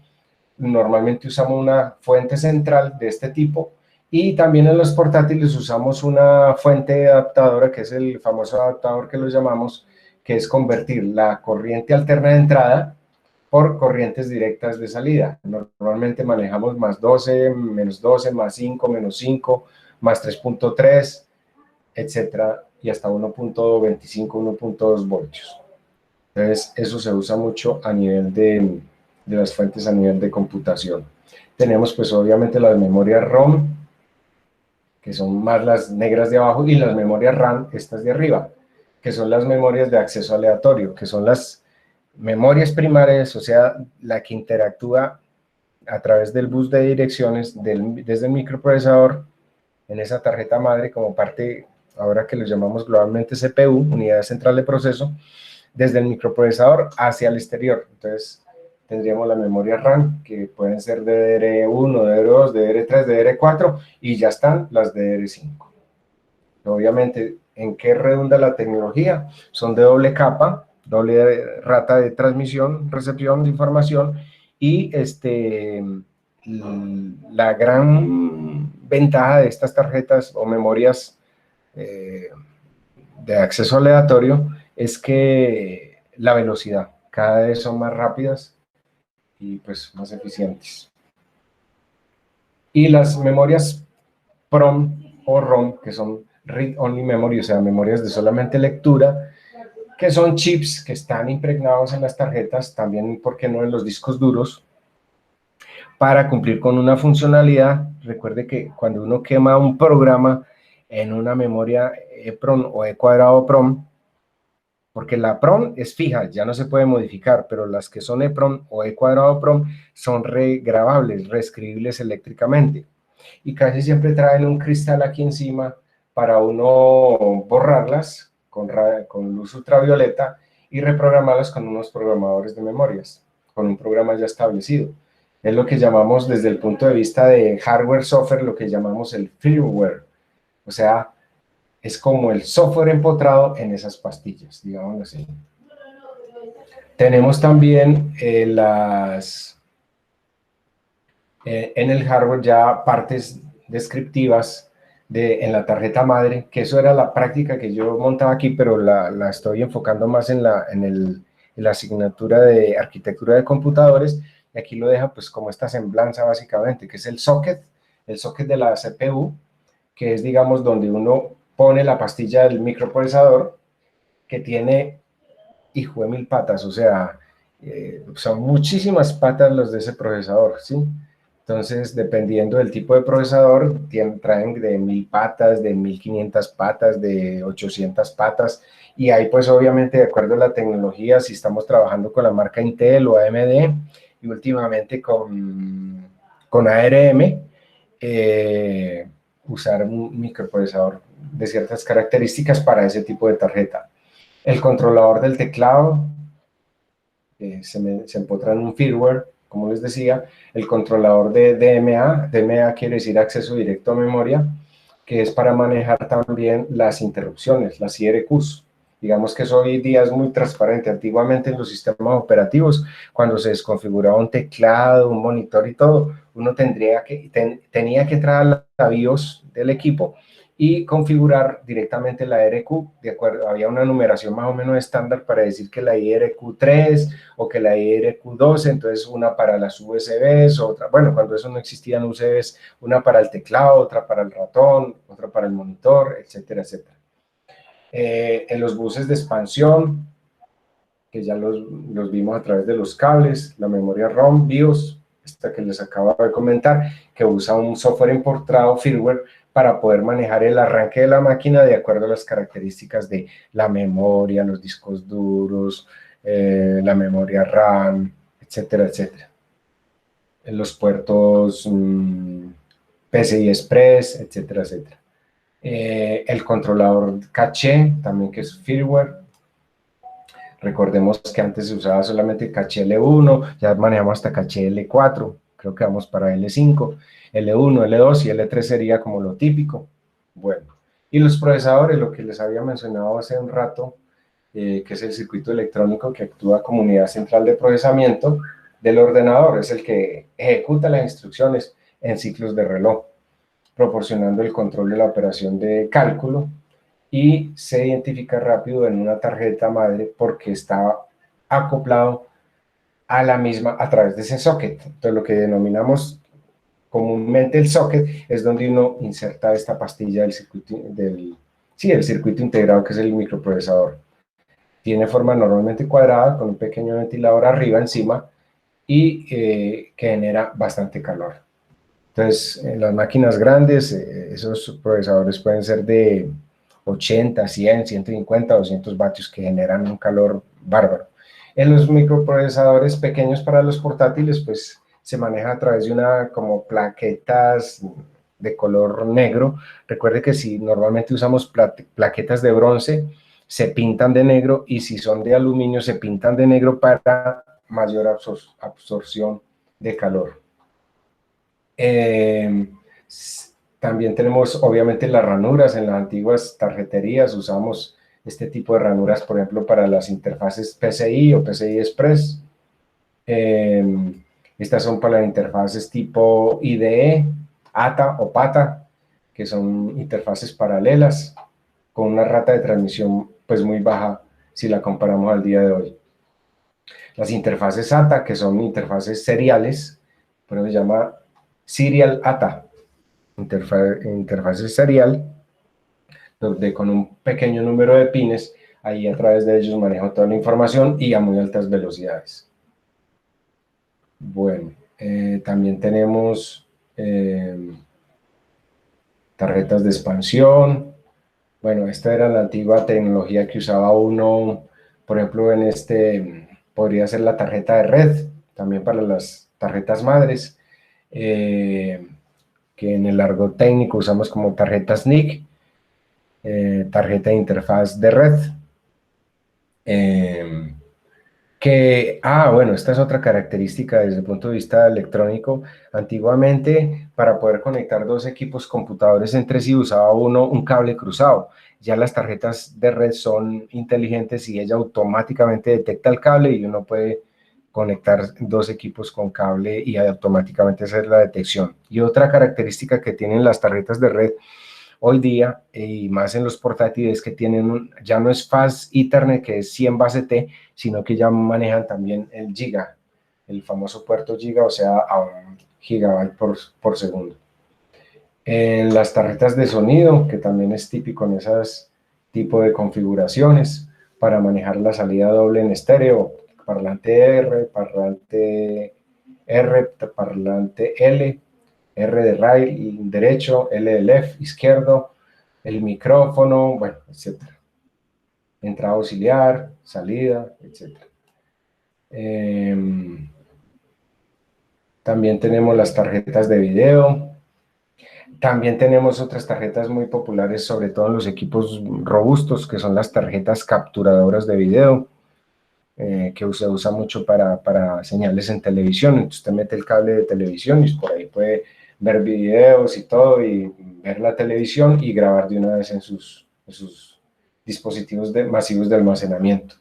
normalmente usamos una fuente central de este tipo, y también en los portátiles usamos una fuente adaptadora, que es el famoso adaptador que lo llamamos, que es convertir la corriente alterna de entrada por corrientes directas de salida. Normalmente manejamos más 12, menos 12, más 5, menos 5, más 3.3, etcétera, y hasta 1.25, 1.2 voltios. Entonces, eso se usa mucho a nivel de las fuentes a nivel de computación. Tenemos pues obviamente las memorias ROM, que son más las negras de abajo, y las memorias RAM, estas de arriba, que son las memorias de acceso aleatorio, que son las memorias primarias, o sea, la que interactúa a través del bus de direcciones desde el microprocesador en esa tarjeta madre como parte, ahora que lo llamamos globalmente CPU, unidad central de proceso, desde el microprocesador hacia el exterior. Entonces, tendríamos la memoria RAM, que pueden ser DDR1, DDR2, DDR3, DDR4, y ya están las DDR5. Obviamente, ¿en qué redunda la tecnología? Son de doble capa, doble rata de transmisión, recepción de información, y la gran ventaja de estas tarjetas o memorias de acceso aleatorio es que la velocidad, cada vez son más rápidas y pues más eficientes. Y las memorias PROM o ROM, que son Read Only Memory, o sea, memorias de solamente lectura, que son chips que están impregnados en las tarjetas, también, ¿por qué no?, en los discos duros, para cumplir con una funcionalidad. Recuerde que cuando uno quema un programa en una memoria EPROM o E cuadrado PROM, porque la PROM es fija, ya no se puede modificar, pero las que son EPROM o E cuadrado PROM son regrabables, reescribibles eléctricamente, y casi siempre traen un cristal aquí encima para uno borrarlas con luz ultravioleta y reprogramarlas con unos programadores de memorias, con un programa ya establecido. Es lo que llamamos desde el punto de vista de hardware, software, lo que llamamos el firmware. O sea, es como el software empotrado en esas pastillas, digamos así. Tenemos también en el hardware ya partes descriptivas en la tarjeta madre, que eso era la práctica que yo montaba aquí, pero la estoy enfocando más en la asignatura de arquitectura de computadores, y aquí lo deja pues como esta semblanza básicamente, que es el socket de la CPU, que es, digamos, donde uno pone la pastilla del microprocesador, que tiene, hijo de mil patas, o sea, son muchísimas patas los de ese procesador, ¿sí? Entonces, dependiendo del tipo de procesador, traen de 1000 patas, de 1500 patas, de 800 patas, y ahí pues obviamente de acuerdo a la tecnología, si estamos trabajando con la marca Intel o AMD, y últimamente con ARM, usar un microprocesador de ciertas características para ese tipo de tarjeta. El controlador del teclado se empotra en un firmware, como les decía. El controlador de DMA quiere decir acceso directo a memoria, que es para manejar también las interrupciones, las IRQs. Digamos que eso hoy día es muy transparente. Antiguamente en los sistemas operativos, cuando se desconfiguraba un teclado, un monitor y todo, uno tenía que entrar a la BIOS del equipo y configurar directamente la IRQ, de acuerdo, había una numeración más o menos estándar para decir que la IRQ3 o que la IRQ12, entonces una para las USBs, otra, bueno, cuando eso no existían USBs, una para el teclado, otra para el ratón, otra para el monitor, etcétera, etcétera. En los buses de expansión, que ya los vimos a través de los cables, la memoria ROM, BIOS, esta que les acabo de comentar, que usa un software importado, firmware, para poder manejar el arranque de la máquina de acuerdo a las características de la memoria, los discos duros, la memoria RAM, etcétera, etcétera. En los puertos PCI Express, etcétera, etcétera. El controlador caché, también que es firmware. Recordemos que antes se usaba solamente caché L1, ya manejamos hasta caché L4, creo que vamos para L5, L1, L2 y L3 sería como lo típico. Bueno, y los procesadores, lo que les había mencionado hace un rato, que es el circuito electrónico que actúa como unidad central de procesamiento del ordenador, es el que ejecuta las instrucciones en ciclos de reloj, proporcionando el control de la operación de cálculo y se identifica rápido en una tarjeta madre porque está acoplado a la misma a través de ese socket. Entonces, lo que denominamos comúnmente el socket es donde uno inserta esta pastilla del circuito, el circuito integrado, que es el microprocesador. Tiene forma normalmente cuadrada con un pequeño ventilador arriba, encima, y que genera bastante calor. Entonces, en las máquinas grandes, esos procesadores pueden ser de 80, 100, 150, 200 vatios que generan un calor bárbaro. En los microprocesadores pequeños para los portátiles, pues se maneja a través de una como plaquetas de color negro. Recuerde que si normalmente usamos plaquetas de bronce, se pintan de negro, y si son de aluminio, se pintan de negro para mayor absorción de calor. También tenemos obviamente las ranuras. En las antiguas tarjeterías usamos este tipo de ranuras, por ejemplo, para las interfaces PCI o PCI Express. Estas son para las interfaces tipo IDE, ATA o PATA, que son interfaces paralelas con una rata de transmisión pues muy baja si la comparamos al día de hoy. Las interfaces ATA, que son interfaces seriales, pero se llama Serial ATA, interfaz serial, donde con un pequeño número de pines, ahí a través de ellos manejo toda la información y a muy altas velocidades. Bueno, también tenemos tarjetas de expansión. Bueno, esta era la antigua tecnología que usaba uno, por ejemplo, podría ser la tarjeta de red, también para las tarjetas madres, que en el argot técnico usamos como tarjeta SNIC, tarjeta de interfaz de red, bueno, esta es otra característica desde el punto de vista electrónico. Antiguamente, para poder conectar dos equipos computadores entre sí, usaba uno un cable cruzado. Ya las tarjetas de red son inteligentes y ella automáticamente detecta el cable y uno puede conectar dos equipos con cable y automáticamente hacer la detección. Y otra característica que tienen las tarjetas de red hoy día, y más en los portátiles, que tienen ya no es Fast Ethernet, que es 100 base T, sino que ya manejan también el giga, el famoso puerto giga, o sea, a 1 gigabyte por segundo. En las tarjetas de sonido, que también es típico en esas tipo de configuraciones, para manejar la salida doble en estéreo, parlante R, parlante L, R de rail derecho, L de left izquierdo, el micrófono, bueno, etcétera. Entrada auxiliar, salida, etcétera. También tenemos las tarjetas de video. También tenemos otras tarjetas muy populares, sobre todo en los equipos robustos, que son las tarjetas capturadoras de video, que se usa mucho para señales en televisión. Entonces usted mete el cable de televisión y por ahí puede ver videos y todo, y ver la televisión y grabar de una vez en sus dispositivos masivos de almacenamiento.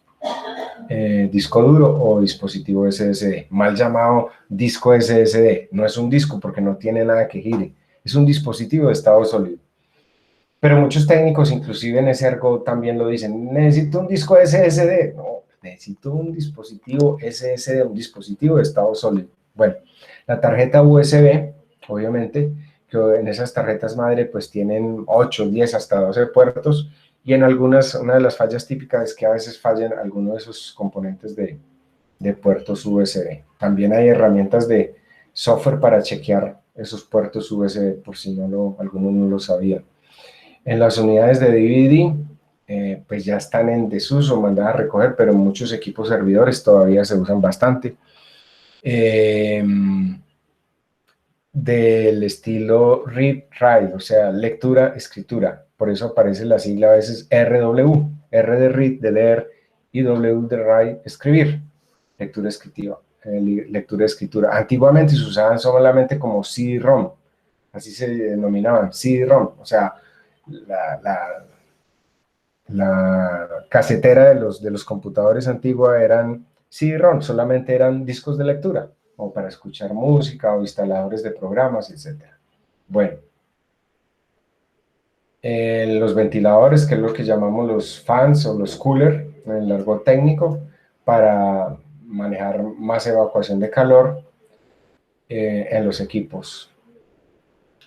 Disco duro o dispositivo SSD, mal llamado disco SSD. No es un disco porque no tiene nada que gire, es un dispositivo de estado sólido. Pero muchos técnicos, inclusive en ese argot, también lo dicen: necesito un disco SSD. No, necesito un dispositivo SSD, un dispositivo de estado sólido. Bueno, la tarjeta USB, obviamente, que en esas tarjetas madre pues tienen 8, 10, hasta 12 puertos, y en algunas, una de las fallas típicas es que a veces fallan algunos de esos componentes de puertos USB. También hay herramientas de software para chequear esos puertos USB, por si algunos no lo sabían. En las unidades de DVD, pues ya están en desuso, mandadas a recoger, pero en muchos equipos servidores todavía se usan bastante. Del estilo read-write, o sea, lectura-escritura. Por eso aparece la sigla a veces RW, R de read, de leer, y W de write, escribir. Lectura-escritura. Antiguamente se usaban solamente como CD-ROM, así se denominaban, CD-ROM, o sea, la casetera de los computadores antiguos eran CD-ROM, solamente eran discos de lectura, o para escuchar música o instaladores de programas, etc. Bueno, los ventiladores, que es lo que llamamos los fans o los coolers en el argot técnico, para manejar más evacuación de calor en los equipos.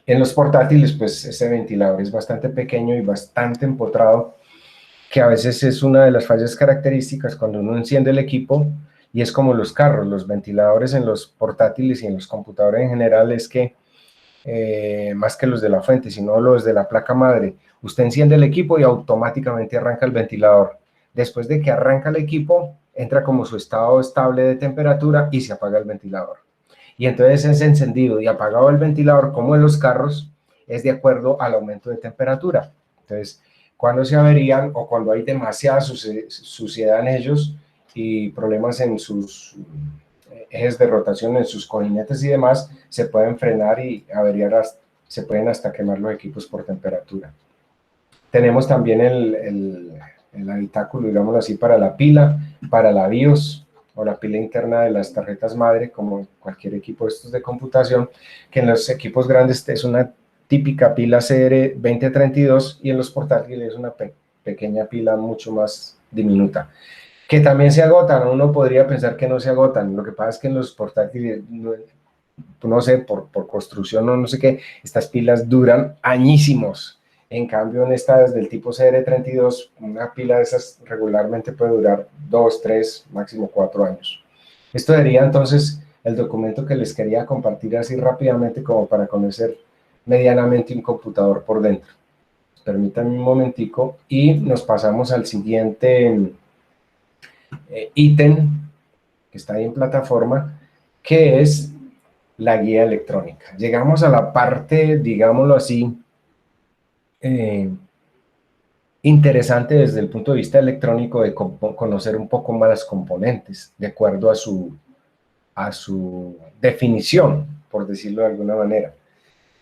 En los portátiles, pues ese ventilador es bastante pequeño y bastante empotrado, que a veces es una de las fallas características cuando uno enciende el equipo, y es como los carros, los ventiladores en los portátiles y en los computadores en general, es que más que los de la fuente, sino los de la placa madre, usted enciende el equipo y automáticamente arranca el ventilador. Después de que arranca el equipo, entra como su estado estable de temperatura y se apaga el ventilador. Y entonces ese encendido y apagado el ventilador, como en los carros, es de acuerdo al aumento de temperatura. Entonces, cuando se averían o cuando hay demasiada suciedad en ellos y problemas en sus ejes de rotación, en sus cojinetes y demás, se pueden frenar y averiar, se pueden hasta quemar los equipos por temperatura. Tenemos también el habitáculo, digámoslo así, para la pila, para la BIOS o la pila interna de las tarjetas madre, como cualquier equipo de estos de computación, que en los equipos grandes es una típica pila CR2032 y en los portátiles es una pequeña pila mucho más diminuta, que también se agotan. Uno podría pensar que no se agotan, lo que pasa es que en los portátiles, no sé, por construcción o no sé qué, estas pilas duran añísimos. En cambio, en estas del tipo CR32, una pila de esas regularmente puede durar 2, 3, máximo 4 años. Esto sería entonces el documento que les quería compartir así rápidamente, como para conocer medianamente un computador por dentro. Permítanme un momentico y nos pasamos al siguiente ítem que está ahí en plataforma, que es la guía electrónica. Llegamos a la parte, digámoslo así, interesante desde el punto de vista electrónico, de conocer un poco más las componentes de acuerdo a su definición, por decirlo de alguna manera,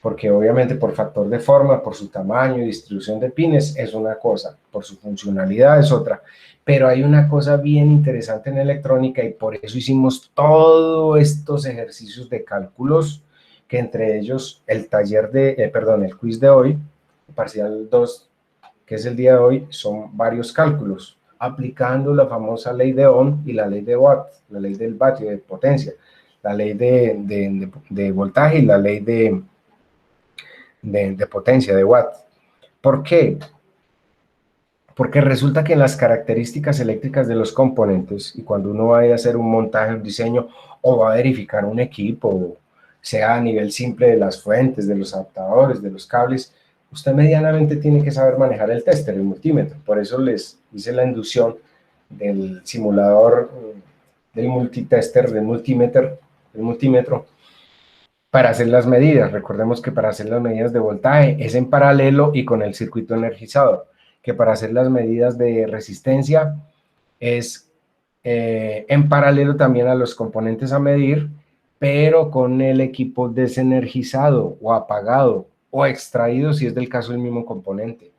porque obviamente por factor de forma, por su tamaño y distribución de pines es una cosa, por su funcionalidad es otra, pero hay una cosa bien interesante en electrónica y por eso hicimos todos estos ejercicios de cálculos, que entre ellos el el quiz de hoy, parcial 2, que es el día de hoy, son varios cálculos, aplicando la famosa ley de Ohm y la ley de Watt, la ley del vatio de potencia, la ley de voltaje y la ley de potencia, de Watt. ¿Por qué? Porque resulta que en las características eléctricas de los componentes, y cuando uno va a ir a hacer un montaje, un diseño, o va a verificar un equipo, sea a nivel simple de las fuentes, de los adaptadores, de los cables, usted medianamente tiene que saber manejar el tester, el multímetro. Por eso les hice la inducción del simulador del multitester, del multímetro, para hacer las medidas. Recordemos que para hacer las medidas de voltaje es en paralelo y con el circuito energizado, que para hacer las medidas de resistencia es en paralelo también a los componentes a medir, pero con el equipo desenergizado o apagado o extraído si es del caso del mismo componente.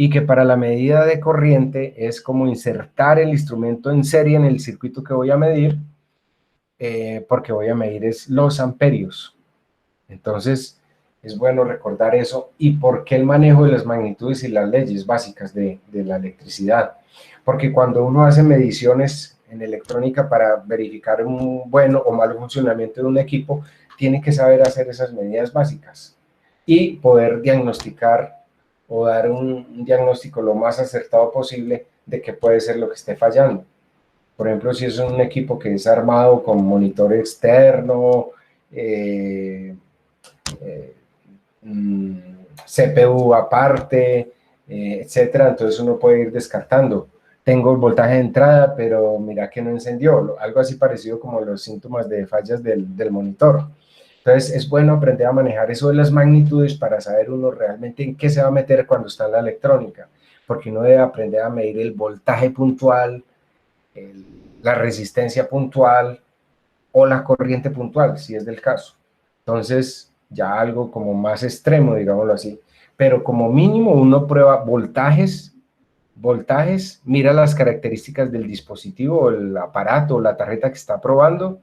y que para la medida de corriente es como insertar el instrumento en serie en el circuito que voy a medir, porque voy a medir es los amperios. Entonces, es bueno recordar eso. ¿Y por qué el manejo de las magnitudes y las leyes básicas de la electricidad? Porque cuando uno hace mediciones en electrónica para verificar un buen o mal funcionamiento de un equipo, tiene que saber hacer esas medidas básicas y poder diagnosticar o dar un diagnóstico lo más acertado posible de qué puede ser lo que esté fallando. Por ejemplo, si es un equipo que es armado con monitor externo, eh, CPU aparte, etcétera, entonces uno puede ir descartando. Tengo el voltaje de entrada, pero mira que no encendió, algo así parecido como los síntomas de fallas del monitor. Entonces es bueno aprender a manejar eso de las magnitudes para saber uno realmente en qué se va a meter cuando está en la electrónica, porque uno debe aprender a medir el voltaje puntual, la resistencia puntual o la corriente puntual, si es del caso. Entonces, ya algo como más extremo, digámoslo así. Pero como mínimo uno prueba voltajes, mira las características del dispositivo, el aparato, la tarjeta que está probando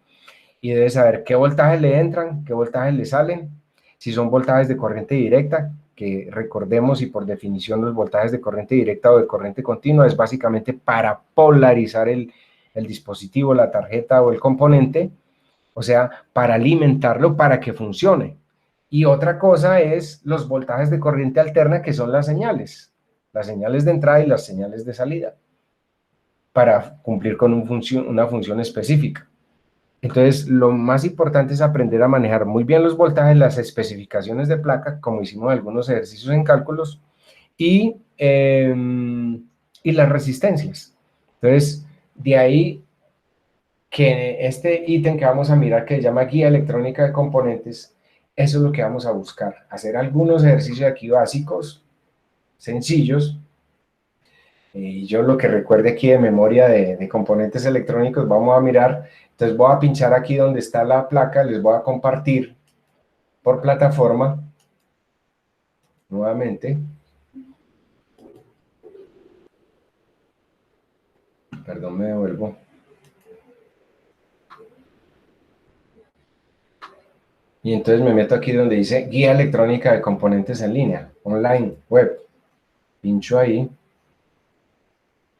y debe saber qué voltajes le entran, qué voltajes le salen, si son voltajes de corriente directa, que recordemos y por definición los voltajes de corriente directa o de corriente continua es básicamente para polarizar el dispositivo, la tarjeta o el componente, o sea, para alimentarlo para que funcione. Y otra cosa es los voltajes de corriente alterna, que son las señales de entrada y las señales de salida, para cumplir con una función específica. Entonces, lo más importante es aprender a manejar muy bien los voltajes, las especificaciones de placa, como hicimos algunos ejercicios en cálculos, y las resistencias. Entonces, de ahí que este ítem que vamos a mirar, que se llama guía electrónica de componentes, eso es lo que vamos a buscar, hacer algunos ejercicios aquí básicos, sencillos, y yo lo que recuerde aquí de memoria de componentes electrónicos, vamos a mirar. Entonces voy a pinchar aquí donde está la placa, les voy a compartir por plataforma, nuevamente, perdón, me devuelvo. Y entonces me meto aquí donde dice guía electrónica de componentes en línea, online, web. Pincho ahí,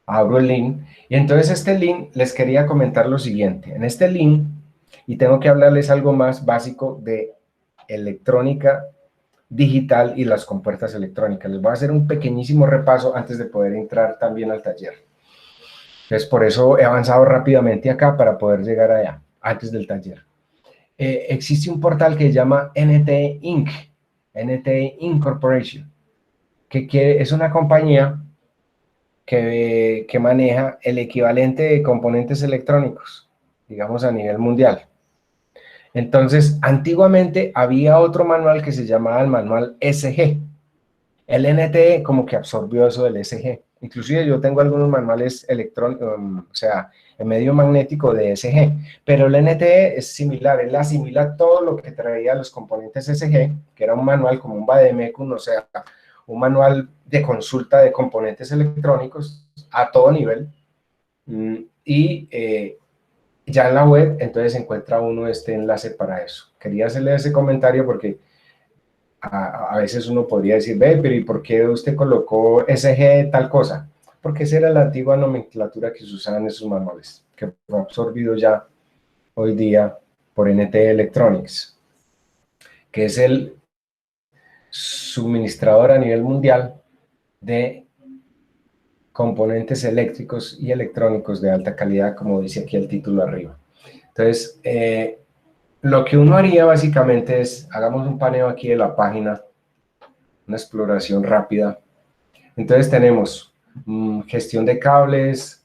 abro el link, y entonces este link les quería comentar lo siguiente. En este link, y tengo que hablarles algo más básico de electrónica digital y las compuertas electrónicas. Les voy a hacer un pequeñísimo repaso antes de poder entrar también al taller. Entonces, por eso he avanzado rápidamente acá para poder llegar allá, antes del taller. Existe un portal que se llama NT Inc., NT Incorporation, que es una compañía que maneja el equivalente de componentes electrónicos, digamos a nivel mundial. Entonces, antiguamente había otro manual que se llamaba el manual SG. El NTE como que absorbió eso del SG. Inclusive yo tengo algunos manuales electrónicos, o sea, en medio magnético de SG, pero el NTE es similar, él asimila todo lo que traía los componentes SG, que era un manual como un vademecum, o sea, un manual de consulta de componentes electrónicos a todo nivel, y ya en la web entonces encuentra uno este enlace para eso. Quería hacerle ese comentario porque a veces uno podría decir, ve, pero ¿y por qué usted colocó SG tal cosa? Porque esa era la antigua nomenclatura que se usaba en esos manuales, que fue absorbido ya hoy día por NT Electronics, que es el suministrador a nivel mundial de componentes eléctricos y electrónicos de alta calidad, como dice aquí el título arriba. Entonces, lo que uno haría básicamente es, hagamos un paneo aquí de la página, una exploración rápida. Entonces tenemos gestión de cables,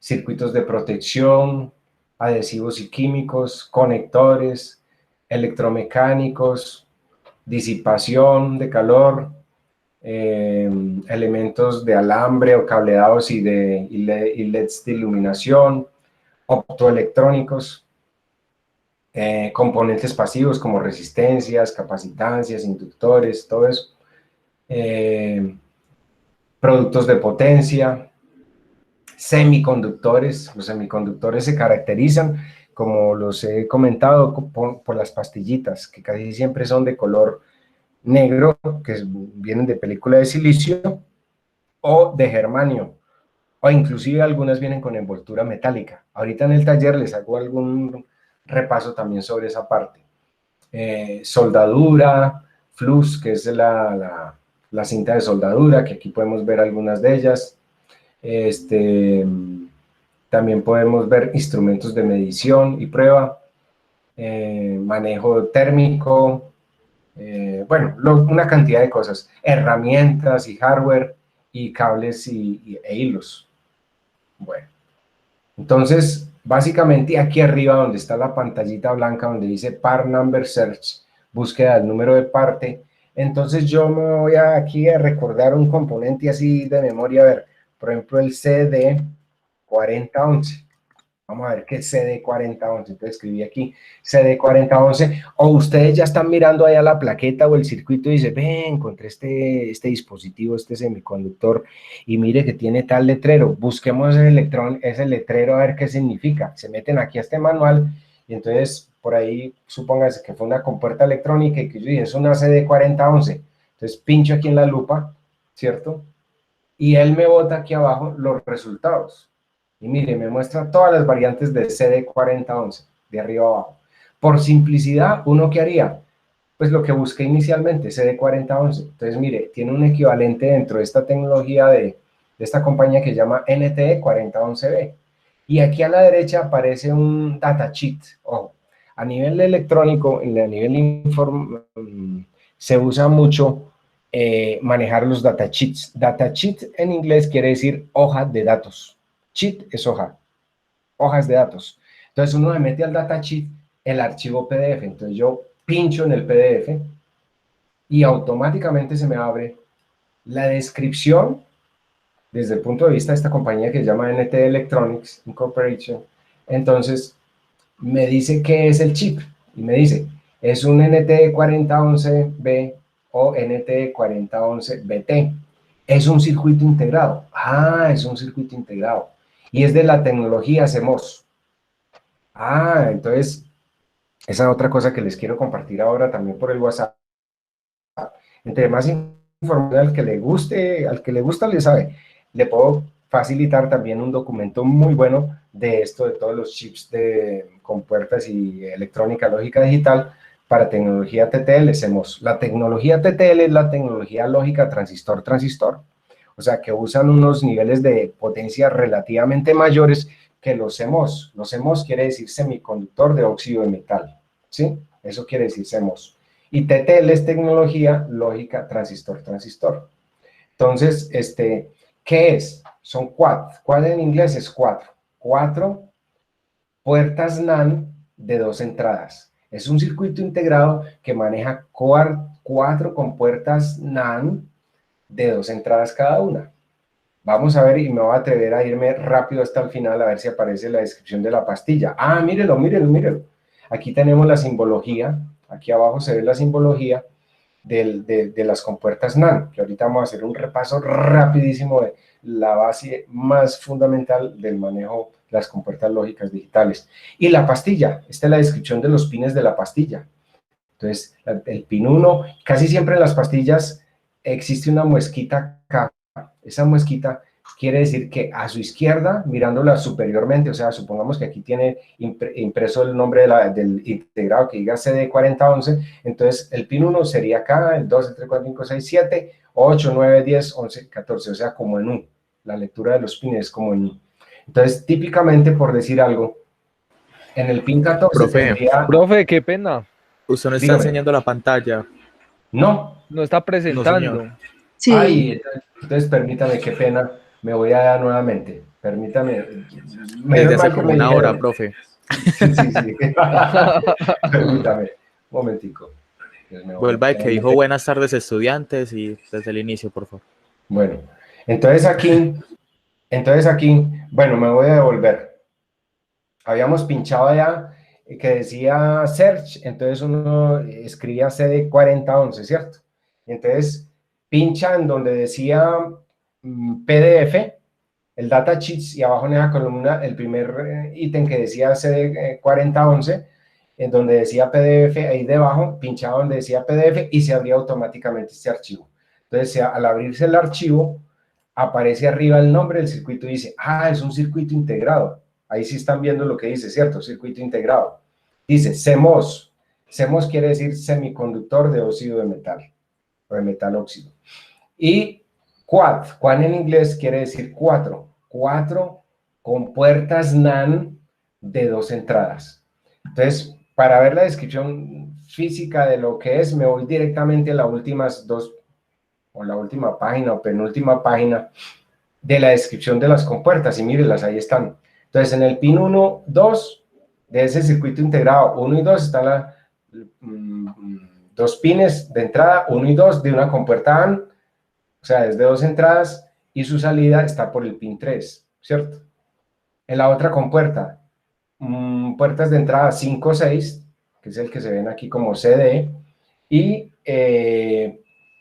circuitos de protección, adhesivos y químicos, conectores, electromecánicos, disipación de calor, elementos de alambre o cableados y LEDs de iluminación, optoelectrónicos, componentes pasivos como resistencias, capacitancias, inductores, todo eso. productos de potencia, semiconductores. Los semiconductores se caracterizan, como los he comentado, por las pastillitas, que casi siempre son de color negro, que vienen de película de silicio o de germanio, o inclusive algunas vienen con envoltura metálica. Ahorita en el taller les hago algún repaso también sobre esa parte. Soldadura, flux, que es la cinta de soldadura, que aquí podemos ver algunas de ellas. También podemos ver instrumentos de medición y prueba, manejo térmico, bueno, una cantidad de cosas, herramientas y hardware y cables e hilos. Bueno, entonces, básicamente aquí arriba donde está la pantallita blanca donde dice Part Number Search, búsqueda del número de parte, entonces yo me voy aquí a recordar un componente así de memoria, a ver, por ejemplo el CD4011. Vamos a ver qué es CD4011. Entonces escribí aquí CD4011. O ustedes ya están mirando allá la plaqueta o el circuito y dicen, ven, encontré este dispositivo, este semiconductor, y mire que tiene tal letrero. Busquemos ese letrero a ver qué significa. Se meten aquí a este manual y entonces por ahí supóngase que fue una compuerta electrónica y que yo dije, es una CD4011. Entonces pincho aquí en la lupa, ¿cierto? Y él me bota aquí abajo los resultados. Y mire, me muestra todas las variantes de CD4011, de arriba abajo. Por simplicidad, ¿uno qué haría? Pues lo que busqué inicialmente, CD4011. Entonces, mire, tiene un equivalente dentro de esta tecnología de esta compañía que se llama NTE4011B. Y aquí a la derecha aparece un datasheet. Ojo, a nivel electrónico, a nivel se usa mucho manejar los datasheets. Datasheet en inglés quiere decir hoja de datos. Sheet es hoja, hojas de datos. Entonces uno se mete al datasheet el archivo PDF. Entonces yo pincho en el PDF y automáticamente se me abre la descripción desde el punto de vista de esta compañía que se llama NT Electronics Incorporation. Entonces me dice qué es el chip y me dice, es un NT4011B o NT4011BT. Es un circuito integrado. Ah, es un circuito integrado. Y es de la tecnología CMOS. Ah, entonces, esa es otra cosa que les quiero compartir ahora también por el WhatsApp. Entre más información al que le gusta, le sabe. Le puedo facilitar también un documento muy bueno de esto, de todos los chips de compuertas y electrónica lógica digital para tecnología TTL, CMOS. La tecnología TTL es la tecnología lógica transistor-transistor. O sea, que usan unos niveles de potencia relativamente mayores que los CMOS. Los CMOS quiere decir semiconductor de óxido de metal, ¿sí? Eso quiere decir CMOS. Y TTL es tecnología lógica transistor-transistor. Entonces, ¿qué es? Son cuatro. ¿Cuál en inglés es cuatro? Cuatro puertas NAND de dos entradas. Es un circuito integrado que maneja cuatro compuertas NAND de dos entradas cada una. Vamos a ver y me voy a atrever a irme rápido hasta el final a ver si aparece la descripción de la pastilla. Ah, mírelo, mírelo, mírelo. Aquí tenemos la simbología, aquí abajo se ve la simbología de las compuertas NAND, que ahorita vamos a hacer un repaso rapidísimo de la base más fundamental del manejo de las compuertas lógicas digitales. Y la pastilla, esta es la descripción de los pines de la pastilla. Entonces, el pin 1, casi siempre en las pastillas existe una muesquita acá. Esa muesquita quiere decir que a su izquierda, mirándola superiormente, o sea, supongamos que aquí tiene impreso el nombre del integrado que diga CD4011, entonces el pin 1 sería acá, el 2, el 3, 4, 5, 6, 7, 8, 9, 10, 11, 14, o sea, como en U. La lectura de los pines es como en U. Entonces, típicamente, por decir algo, en el pin 14 Profe, tendría... Profe, qué pena. usted no está Dígame. enseñando la pantalla. No. No está No, presentando. señor. Sí, Ay, entonces permítame, qué pena, me voy a dar nuevamente. Permítame. Desde Menos hace mal que como me una hora, dijeron. profe. Sí, sí, sí. Permítame, un momentico. Entonces me voy Vuelva de aquí a que dijo meter. buenas tardes, estudiantes, y desde el inicio, por favor. Bueno, entonces aquí, bueno, me voy a devolver. Habíamos pinchado allá que decía search, entonces uno escribía CD4011, ¿cierto? Entonces pincha en donde decía PDF, el datasheets, y abajo en esa columna el primer ítem que decía CD4011, en donde decía PDF, ahí debajo pinchaba donde decía PDF y se abría automáticamente este archivo. Entonces, al abrirse el archivo, aparece arriba el nombre del circuito y dice, ah, es un circuito integrado. Ahí sí están viendo lo que dice, ¿cierto? Circuito integrado. Dice CMOS. CMOS quiere decir semiconductor de óxido de metal, o de metal óxido. Y quad en inglés quiere decir 4 con puertas NAND de 2 entradas. Entonces, para ver la descripción física de lo que es, me voy directamente a las últimas dos, o la última página o penúltima página de la descripción de las compuertas, y mírenlas, ahí están. Entonces, en el pin 1, 2 de ese circuito integrado 1 y 2 están las dos pines de entrada 1 y 2 de una compuerta AND, o sea, es de 2 entradas, y su salida está por el pin 3, ¿cierto? En la otra compuerta, puertas de entrada 5, 6, que es el que se ven aquí como CD, y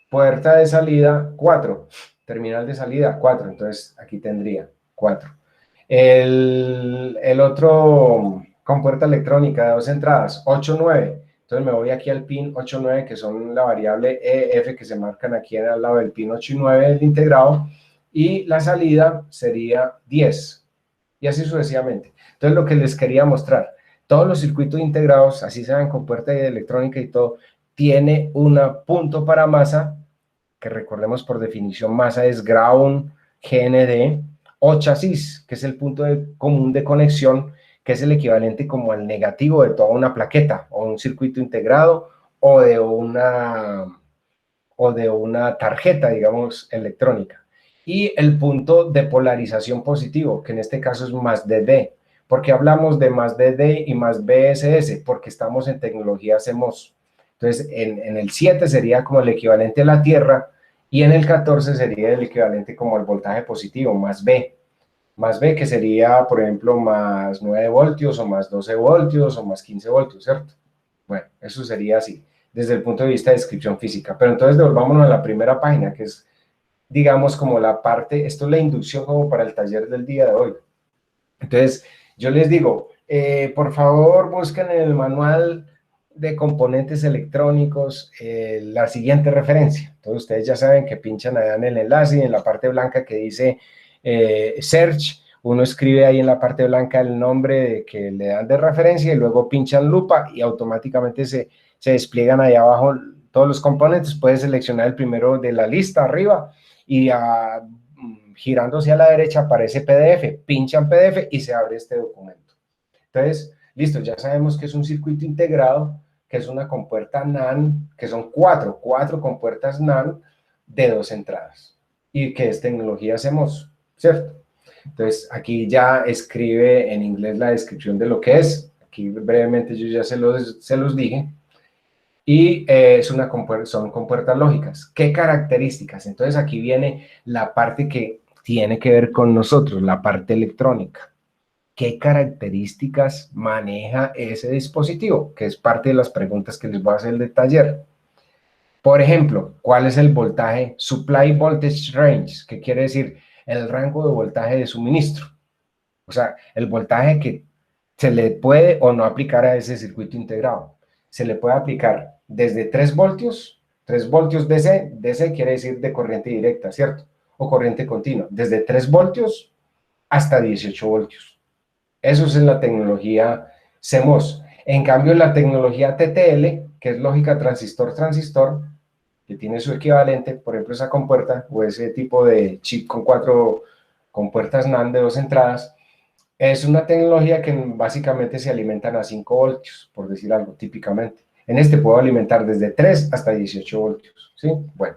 puerta de salida 4, terminal de salida 4, entonces aquí tendría 4. El otro con puerta electrónica de 2 entradas, 8, 9. Entonces me voy aquí al pin 8, 9, que son la variable EF que se marcan aquí al lado del pin 8 y 9 del integrado, y la salida sería 10, y así sucesivamente. Entonces lo que les quería mostrar, todos los circuitos integrados, así sean con puerta electrónica y todo, tiene un punto para masa, que recordemos por definición masa es ground, GND, o chasis, que es el punto común de conexión, que es el equivalente como al negativo de toda una plaqueta, o un circuito integrado, o de una tarjeta, digamos, electrónica. Y el punto de polarización positivo, que en este caso es más DD. ¿Por qué hablamos de más DD y más BSS? Porque estamos en tecnología CMOS. Entonces, en el 7 sería como el equivalente a la Tierra, y en el 14 sería el equivalente como el voltaje positivo, más B. Más B, que sería, por ejemplo, más 9 voltios, o más 12 voltios, o más 15 voltios, ¿cierto? Bueno, eso sería así, desde el punto de vista de descripción física. Pero entonces devolvámonos a la primera página, que es, digamos, como la parte, esto es la inducción como para el taller del día de hoy. Entonces, yo les digo, por favor, busquen en el manual de componentes electrónicos la siguiente referencia. Entonces, ustedes ya saben que pinchan allá en el enlace, y en la parte blanca que dice Search, uno escribe ahí en la parte blanca el nombre que le dan de referencia, y luego pinchan lupa y automáticamente se despliegan ahí abajo todos los componentes. Puedes seleccionar el primero de la lista arriba, y girándose a la derecha aparece PDF, pinchan PDF y se abre este documento. Entonces, listo, ya sabemos que es un circuito integrado, que es una compuerta NAND, que son cuatro compuertas NAND de 2 entradas, y que es tecnología CMOS, ¿cierto? Entonces, aquí ya escribe en inglés la descripción de lo que es. Aquí brevemente yo ya se los dije. Y son compuertas lógicas. ¿Qué características? Entonces aquí viene la parte que tiene que ver con nosotros, la parte electrónica. ¿Qué características maneja ese dispositivo? Que es parte de las preguntas que les voy a hacer del taller. Por ejemplo, ¿cuál es el voltaje? Supply Voltage Range, que quiere decir el rango de voltaje de suministro. O sea, el voltaje que se le puede o no aplicar a ese circuito integrado. Se le puede aplicar desde 3 voltios DC, DC quiere decir de corriente directa, ¿cierto? O corriente continua, desde 3 voltios hasta 18 voltios. Eso es en la tecnología CMOS. En cambio, en la tecnología TTL, que es lógica transistor-transistor, que tiene su equivalente, por ejemplo, esa compuerta o ese tipo de chip con 4 compuertas NAND de 2 entradas, es una tecnología que básicamente se alimentan a 5 voltios, por decir algo, típicamente. En este puedo alimentar desde 3 hasta 18 voltios, ¿sí? Bueno,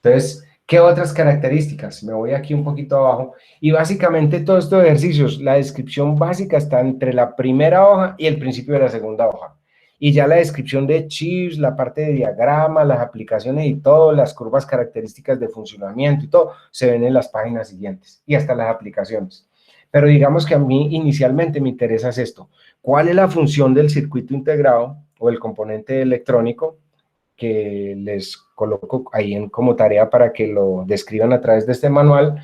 entonces, ¿qué otras características? Me voy aquí un poquito abajo, y básicamente todos estos ejercicios, la descripción básica está entre la primera hoja y el principio de la segunda hoja. Y ya la descripción de chips, la parte de diagrama, las aplicaciones y todo, las curvas características de funcionamiento y todo, se ven en las páginas siguientes, y hasta las aplicaciones. Pero digamos que a mí inicialmente me interesa esto. ¿Cuál es la función del circuito integrado o el componente electrónico? que les coloco ahí como tarea para que lo describan a través de este manual,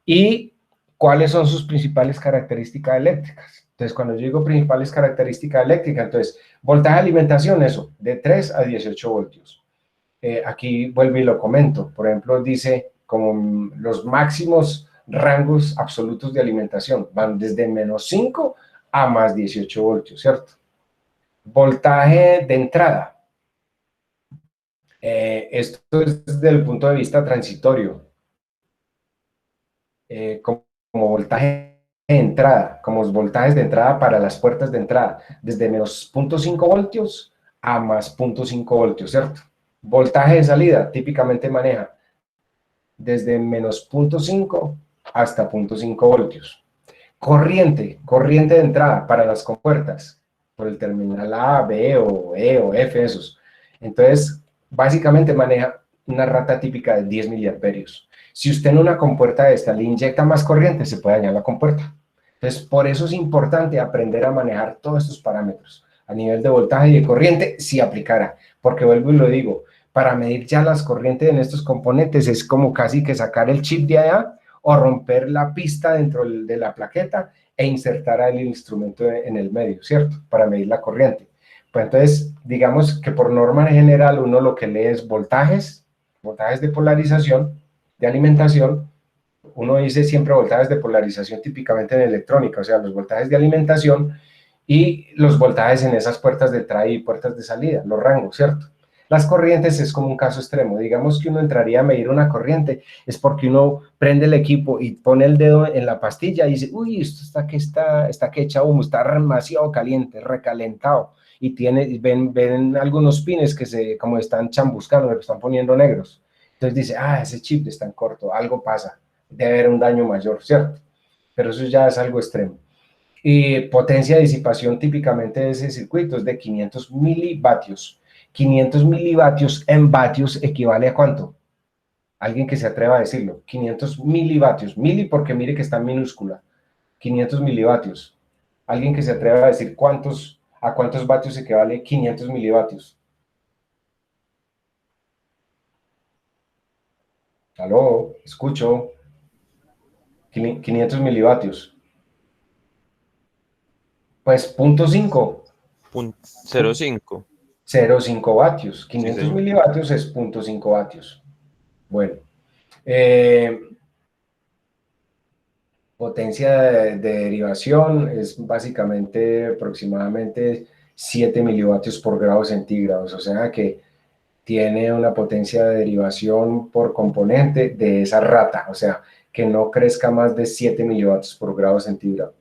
y cuáles son sus principales características eléctricas. Entonces, cuando yo digo principales características eléctricas, entonces, voltaje de alimentación, eso, de 3 a 18 voltios. Aquí vuelvo y lo comento. Por ejemplo, dice como los máximos rangos absolutos de alimentación van desde -5 a más 18 voltios, ¿cierto? Voltaje de entrada. Esto es desde el punto de vista transitorio. Como voltaje de entrada, como los voltajes de entrada para las puertas de entrada, desde -0.5 voltios a más 0.5 voltios, ¿cierto? Voltaje de salida, típicamente maneja desde -0.5 hasta 0.5 voltios. Corriente de entrada para las compuertas, por el terminal A, B o E o F, esos. Entonces, básicamente maneja una rata típica de 10 miliamperios. Si usted en una compuerta de esta le inyecta más corriente, se puede dañar la compuerta. Entonces, por eso es importante aprender a manejar todos estos parámetros. A nivel de voltaje y de corriente, si aplicara. Porque vuelvo y lo digo, para medir ya las corrientes en estos componentes es como casi que sacar el chip de allá o romper la pista dentro de la plaqueta e insertar el instrumento en el medio, ¿cierto? Para medir la corriente. Pues entonces, digamos que por norma general uno lo que lee es voltajes de polarización, de alimentación. Uno dice siempre voltajes de polarización típicamente en electrónica, o sea, los voltajes de alimentación y los voltajes en esas puertas de entrada y puertas de salida, los rangos, ¿cierto? Las corrientes es como un caso extremo. Digamos que uno entraría a medir una corriente, es porque uno prende el equipo y pone el dedo en la pastilla y dice, uy, esto está que echa humo, está demasiado caliente, recalentado, y ven algunos pines que como están chambuscando, que están poniendo negros. Entonces dice, ese chip está en corto, algo pasa, debe haber un daño mayor, ¿cierto? Pero eso ya es algo extremo. Y potencia de disipación típicamente de ese circuito es de 500 milivatios. 500 milivatios en vatios equivale a ¿cuánto? Alguien que se atreva a decirlo. 500 milivatios. Mili porque mire que está en minúscula. 500 milivatios. Alguien que se atreva a decir a cuántos vatios equivale 500 milivatios. Aló, escucho. 500 milivatios. Pues 0.5. 0,5. 0,5 vatios. 500 señor. milivatios es 0.5 vatios. Bueno. Potencia de derivación es básicamente aproximadamente 7 milivatios por grado centígrados. O sea que tiene una potencia de derivación por componente de esa rata. O sea, que no crezca más de 7 milivatios por grado centígrado.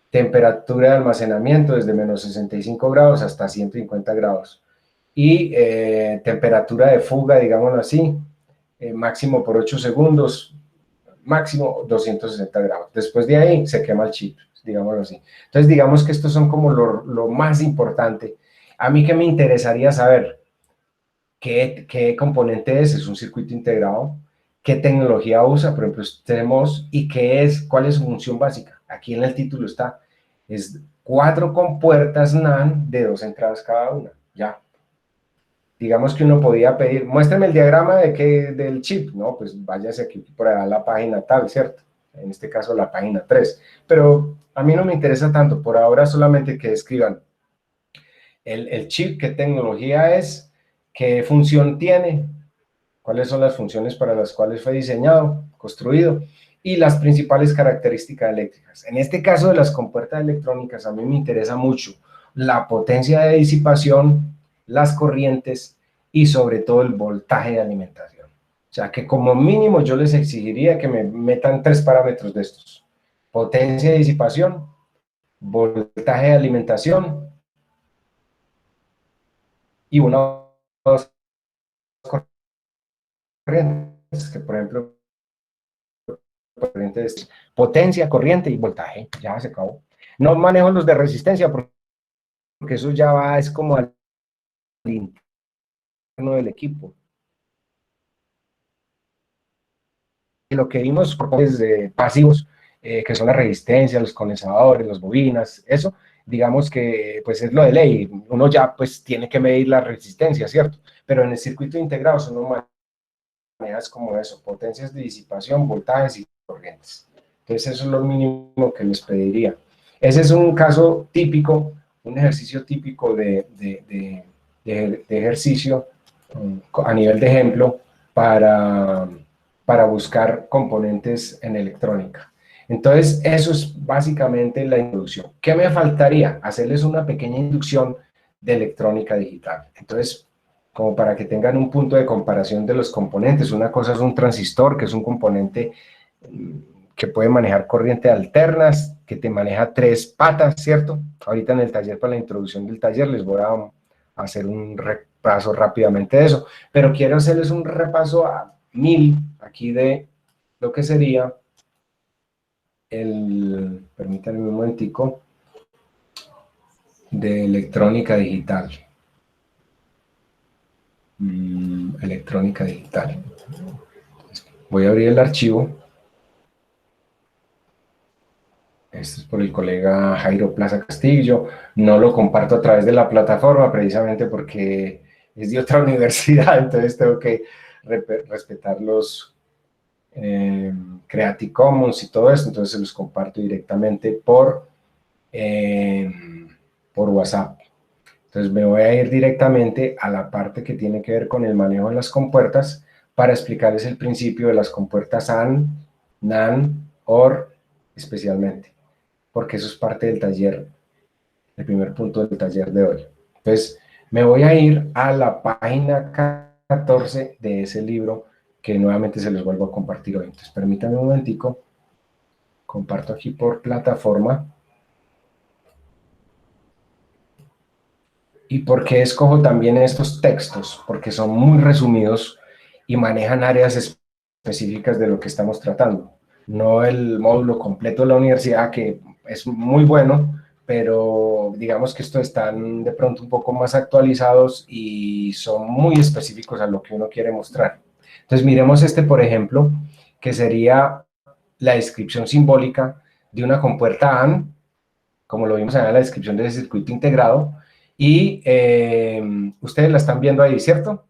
Temperatura de almacenamiento desde -65 grados hasta 150 grados. Y temperatura de fuga, digámoslo así, máximo por 8 segundos, máximo 260 grados. Después de ahí se quema el chip, digámoslo así. Entonces, digamos que estos son como lo más importante. A mí que me interesaría saber qué componente es un circuito integrado, qué tecnología usa, por ejemplo, tenemos, y cuál es su función básica. Aquí en el título está, es 4 compuertas NAND de 2 entradas cada una, ya. Digamos que uno podía pedir, muéstrame el diagrama del chip, no, pues váyase aquí por allá a la página tal, ¿cierto? En este caso la página 3, pero a mí no me interesa tanto, por ahora solamente que describan el chip, qué tecnología es, qué función tiene, cuáles son las funciones para las cuales fue diseñado, construido, y las principales características eléctricas. En este caso de las compuertas electrónicas, a mí me interesa mucho la potencia de disipación, las corrientes y sobre todo el voltaje de alimentación. O sea que como mínimo yo les exigiría que me metan 3 parámetros de estos: potencia de disipación, voltaje de alimentación y una o dos corrientes, que por ejemplo, corrientes, potencia, corriente y voltaje, ya se acabó. No manejo los de resistencia porque eso ya va, es como al interno del equipo. Y lo que vimos por pasivos, que son las resistencias, los condensadores, las bobinas, eso digamos que pues es lo de ley, uno ya pues tiene que medir la resistencia, ¿cierto? Pero en el circuito integrado son maneras como eso, potencias de disipación, voltajes y corrientes. Entonces eso es lo mínimo que les pediría. Ese es un caso típico, un ejercicio típico de ejercicio a nivel de ejemplo para buscar componentes en electrónica. Entonces, eso es básicamente la introducción. ¿Qué me faltaría? Hacerles una pequeña inducción de electrónica digital. Entonces, como para que tengan un punto de comparación de los componentes. Una cosa es un transistor, que es un componente que puede manejar corriente alternas, que te maneja 3 patas, ¿cierto? Ahorita en el taller, para la introducción del taller, les voy a hacer un repaso rápidamente de eso, pero quiero hacerles un repaso a 1000 aquí de lo que sería permítanme un momentico, de electrónica digital. Electrónica digital. Voy a abrir el archivo. Esto es por el colega Jairo Plaza Castillo. No lo comparto a través de la plataforma precisamente porque es de otra universidad, entonces tengo que respetar los Creative Commons y todo eso, entonces se los comparto directamente por WhatsApp. Entonces me voy a ir directamente a la parte que tiene que ver con el manejo de las compuertas para explicarles el principio de las compuertas AND, NAND, OR especialmente, porque eso es parte del taller, el primer punto del taller de hoy. Entonces me voy a ir a la página 14 de ese libro que nuevamente se los vuelvo a compartir hoy. Entonces permítanme un momentico, comparto aquí por plataforma. ¿Y por qué escojo también estos textos? Porque son muy resumidos y manejan áreas específicas de lo que estamos tratando. No el módulo completo de la universidad, que es muy bueno, pero digamos que estos están de pronto un poco más actualizados y son muy específicos a lo que uno quiere mostrar. Entonces miremos este, por ejemplo, que sería la descripción simbólica de una compuerta AND, como lo vimos en la descripción del circuito integrado, y ustedes la están viendo ahí, ¿cierto?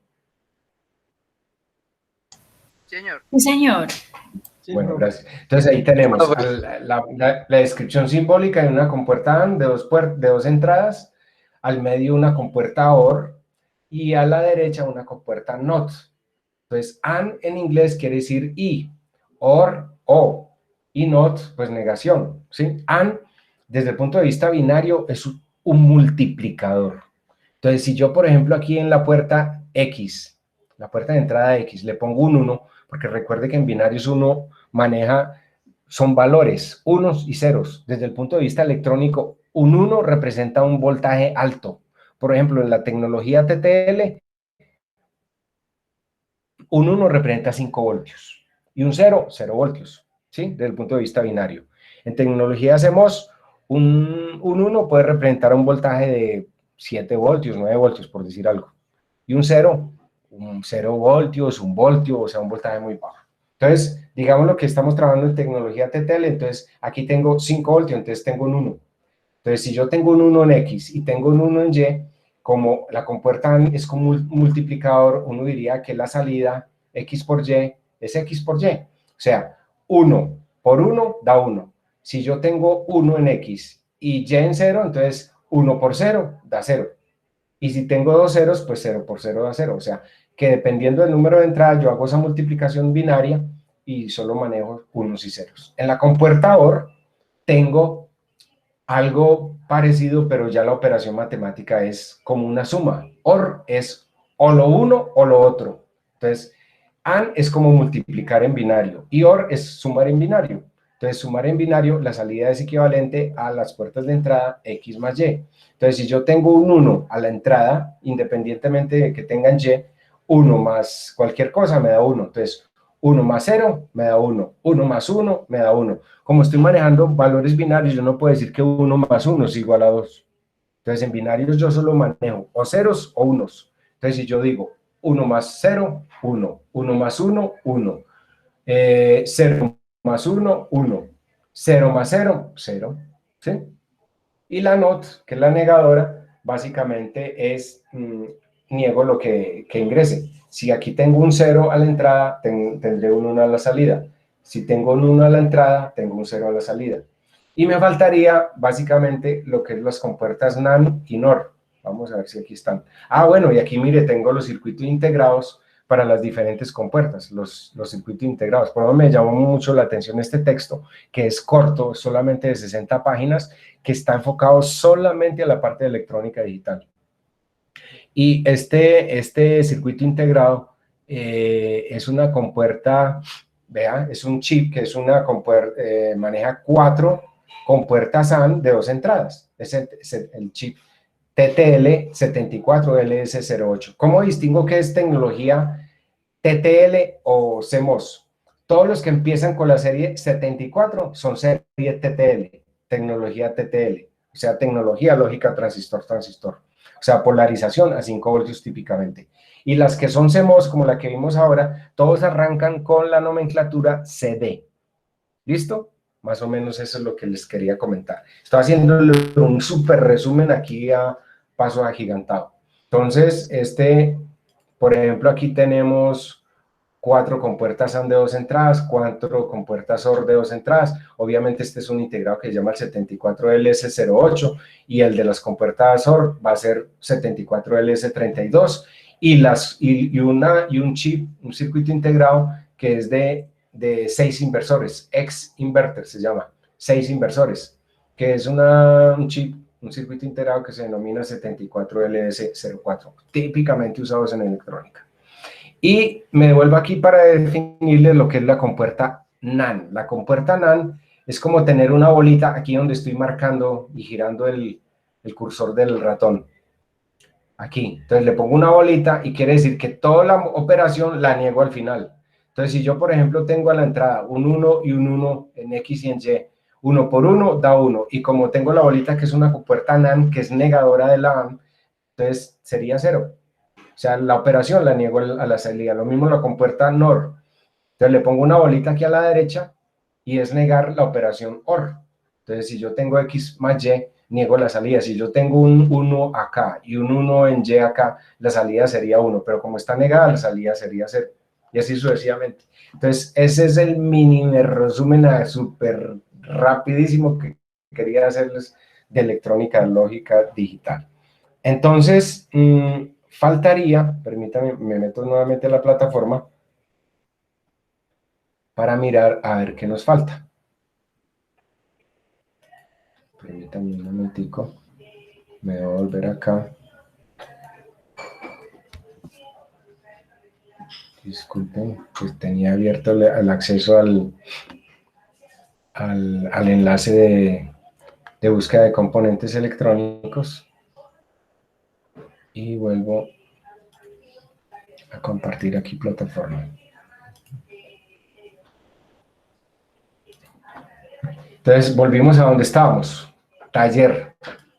Señor. Sí, señor. Bueno, gracias. Entonces ahí tenemos la descripción simbólica de una compuerta AND de dos entradas, al medio una compuerta OR y a la derecha una compuerta NOT. Entonces AND en inglés quiere decir y, OR, O, y NOT, pues negación, ¿sí? AND, desde el punto de vista binario, es un multiplicador. Entonces, si yo, por ejemplo, aquí en la puerta X, la puerta de entrada X, le pongo un 1, porque recuerde que en binarios uno maneja, son valores, unos y ceros. Desde el punto de vista electrónico, un 1 representa un voltaje alto. Por ejemplo, en la tecnología TTL, un 1 representa 5 voltios y un 0, 0 voltios, ¿sí? Desde el punto de vista binario. En tecnología hacemos un 1 puede representar un voltaje de 7 voltios, 9 voltios, por decir algo. Y un 0 voltios, un voltio, o sea, un voltaje muy bajo. Entonces, digamos lo que estamos trabajando en tecnología TTL, entonces aquí tengo 5 voltios, entonces tengo un 1. Entonces, si yo tengo un 1 en X y tengo un 1 en Y, como la compuerta es como un multiplicador, uno diría que la salida X por Y es X por Y. O sea, 1 por 1 da 1. Si yo tengo 1 en X y Y en 0, entonces 1 por 0 da 0. Y si tengo dos ceros, pues 0 por 0 da 0. O sea, que dependiendo del número de entradas, yo hago esa multiplicación binaria y solo manejo unos y ceros. En la compuerta OR tengo algo parecido, pero ya la operación matemática es como una suma. OR es o lo uno o lo otro. Entonces, AND es como multiplicar en binario y OR es sumar en binario. Entonces, sumar en binario, la salida es equivalente a las puertas de entrada X más Y. Entonces, si yo tengo un 1 a la entrada, independientemente de que tengan Y, 1 más cualquier cosa me da 1. Entonces, 1 más 0 me da 1. 1 más 1 me da 1. Como estoy manejando valores binarios, yo no puedo decir que 1 más 1 es igual a 2. Entonces, en binarios yo solo manejo o ceros o unos. Entonces, si yo digo 1 más 0, 1. 1 más 1, 1. 0 más 1, 1. 0 más 0, 0. ¿Sí? Y la NOT, que es la negadora, básicamente es niego lo que ingrese. Si aquí tengo un 0 a la entrada, tendré un 1 a la salida. Si tengo un 1 a la entrada, tengo un 0 a la salida. Y me faltaría básicamente lo que es las compuertas NAND y NOR. Vamos a ver si aquí están. Ah, bueno, y aquí mire, tengo los circuitos integrados para las diferentes compuertas, los circuitos integrados. Por eso me llamó mucho la atención este texto, que es corto, solamente de 60 páginas, que está enfocado solamente a la parte de electrónica digital. Y este circuito integrado es una compuerta, vea, es un chip que es una compuerta, maneja 4 compuertas SAN de 2 entradas. Es el chip TTL74LS08. ¿Cómo distingo qué es tecnología TTL o CMOS? Todos los que empiezan con la serie 74 son serie TTL, tecnología TTL, o sea, tecnología lógica transistor-transistor. O sea, polarización a 5 voltios típicamente. Y las que son CMOS, como la que vimos ahora, todos arrancan con la nomenclatura CD. ¿Listo? Más o menos eso es lo que les quería comentar. Estoy haciendo un súper resumen aquí a paso agigantado. Entonces, por ejemplo, aquí tenemos 4 compuertas SAN de 2 entradas, 4 compuertas OR de 2 entradas. Obviamente este es un integrado que se llama el 74LS08 y el de las compuertas OR va a ser 74LS32 y un chip, un circuito integrado que es de 6 inversores, X-inverter se llama, 6 inversores, que es un chip, un circuito integrado que se denomina 74LS04, típicamente usados en electrónica. Y me devuelvo aquí para definirles lo que es la compuerta NAND. La compuerta NAND es como tener una bolita aquí donde estoy marcando y girando el cursor del ratón. Aquí. Entonces le pongo una bolita y quiere decir que toda la operación la niego al final. Entonces si yo, por ejemplo, tengo a la entrada un 1 y un 1 en X y en Y, 1 por 1 da 1. Y como tengo la bolita que es una compuerta NAND, que es negadora de la AND, entonces sería 0. O sea, la operación la niego a la salida. Lo mismo la compuerta NOR. Entonces le pongo una bolita aquí a la derecha y es negar la operación OR. Entonces, si yo tengo X más Y, niego la salida. Si yo tengo un 1 acá y un 1 en Y acá, la salida sería 1. Pero como está negada, la salida sería 0. Y así sucesivamente. Entonces, ese es el mini resumen súper rapidísimo que quería hacerles de electrónica lógica digital. Entonces, faltaría, permítame, me meto nuevamente a la plataforma para mirar a ver qué nos falta. Permítame un momentico, me voy a volver acá. Disculpen, pues tenía abierto el acceso al enlace de búsqueda de componentes electrónicos y vuelvo a compartir aquí plataforma. Entonces, volvimos a donde estábamos. Taller.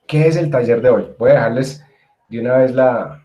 ¿Qué es el taller de hoy? Voy a dejarles de una vez la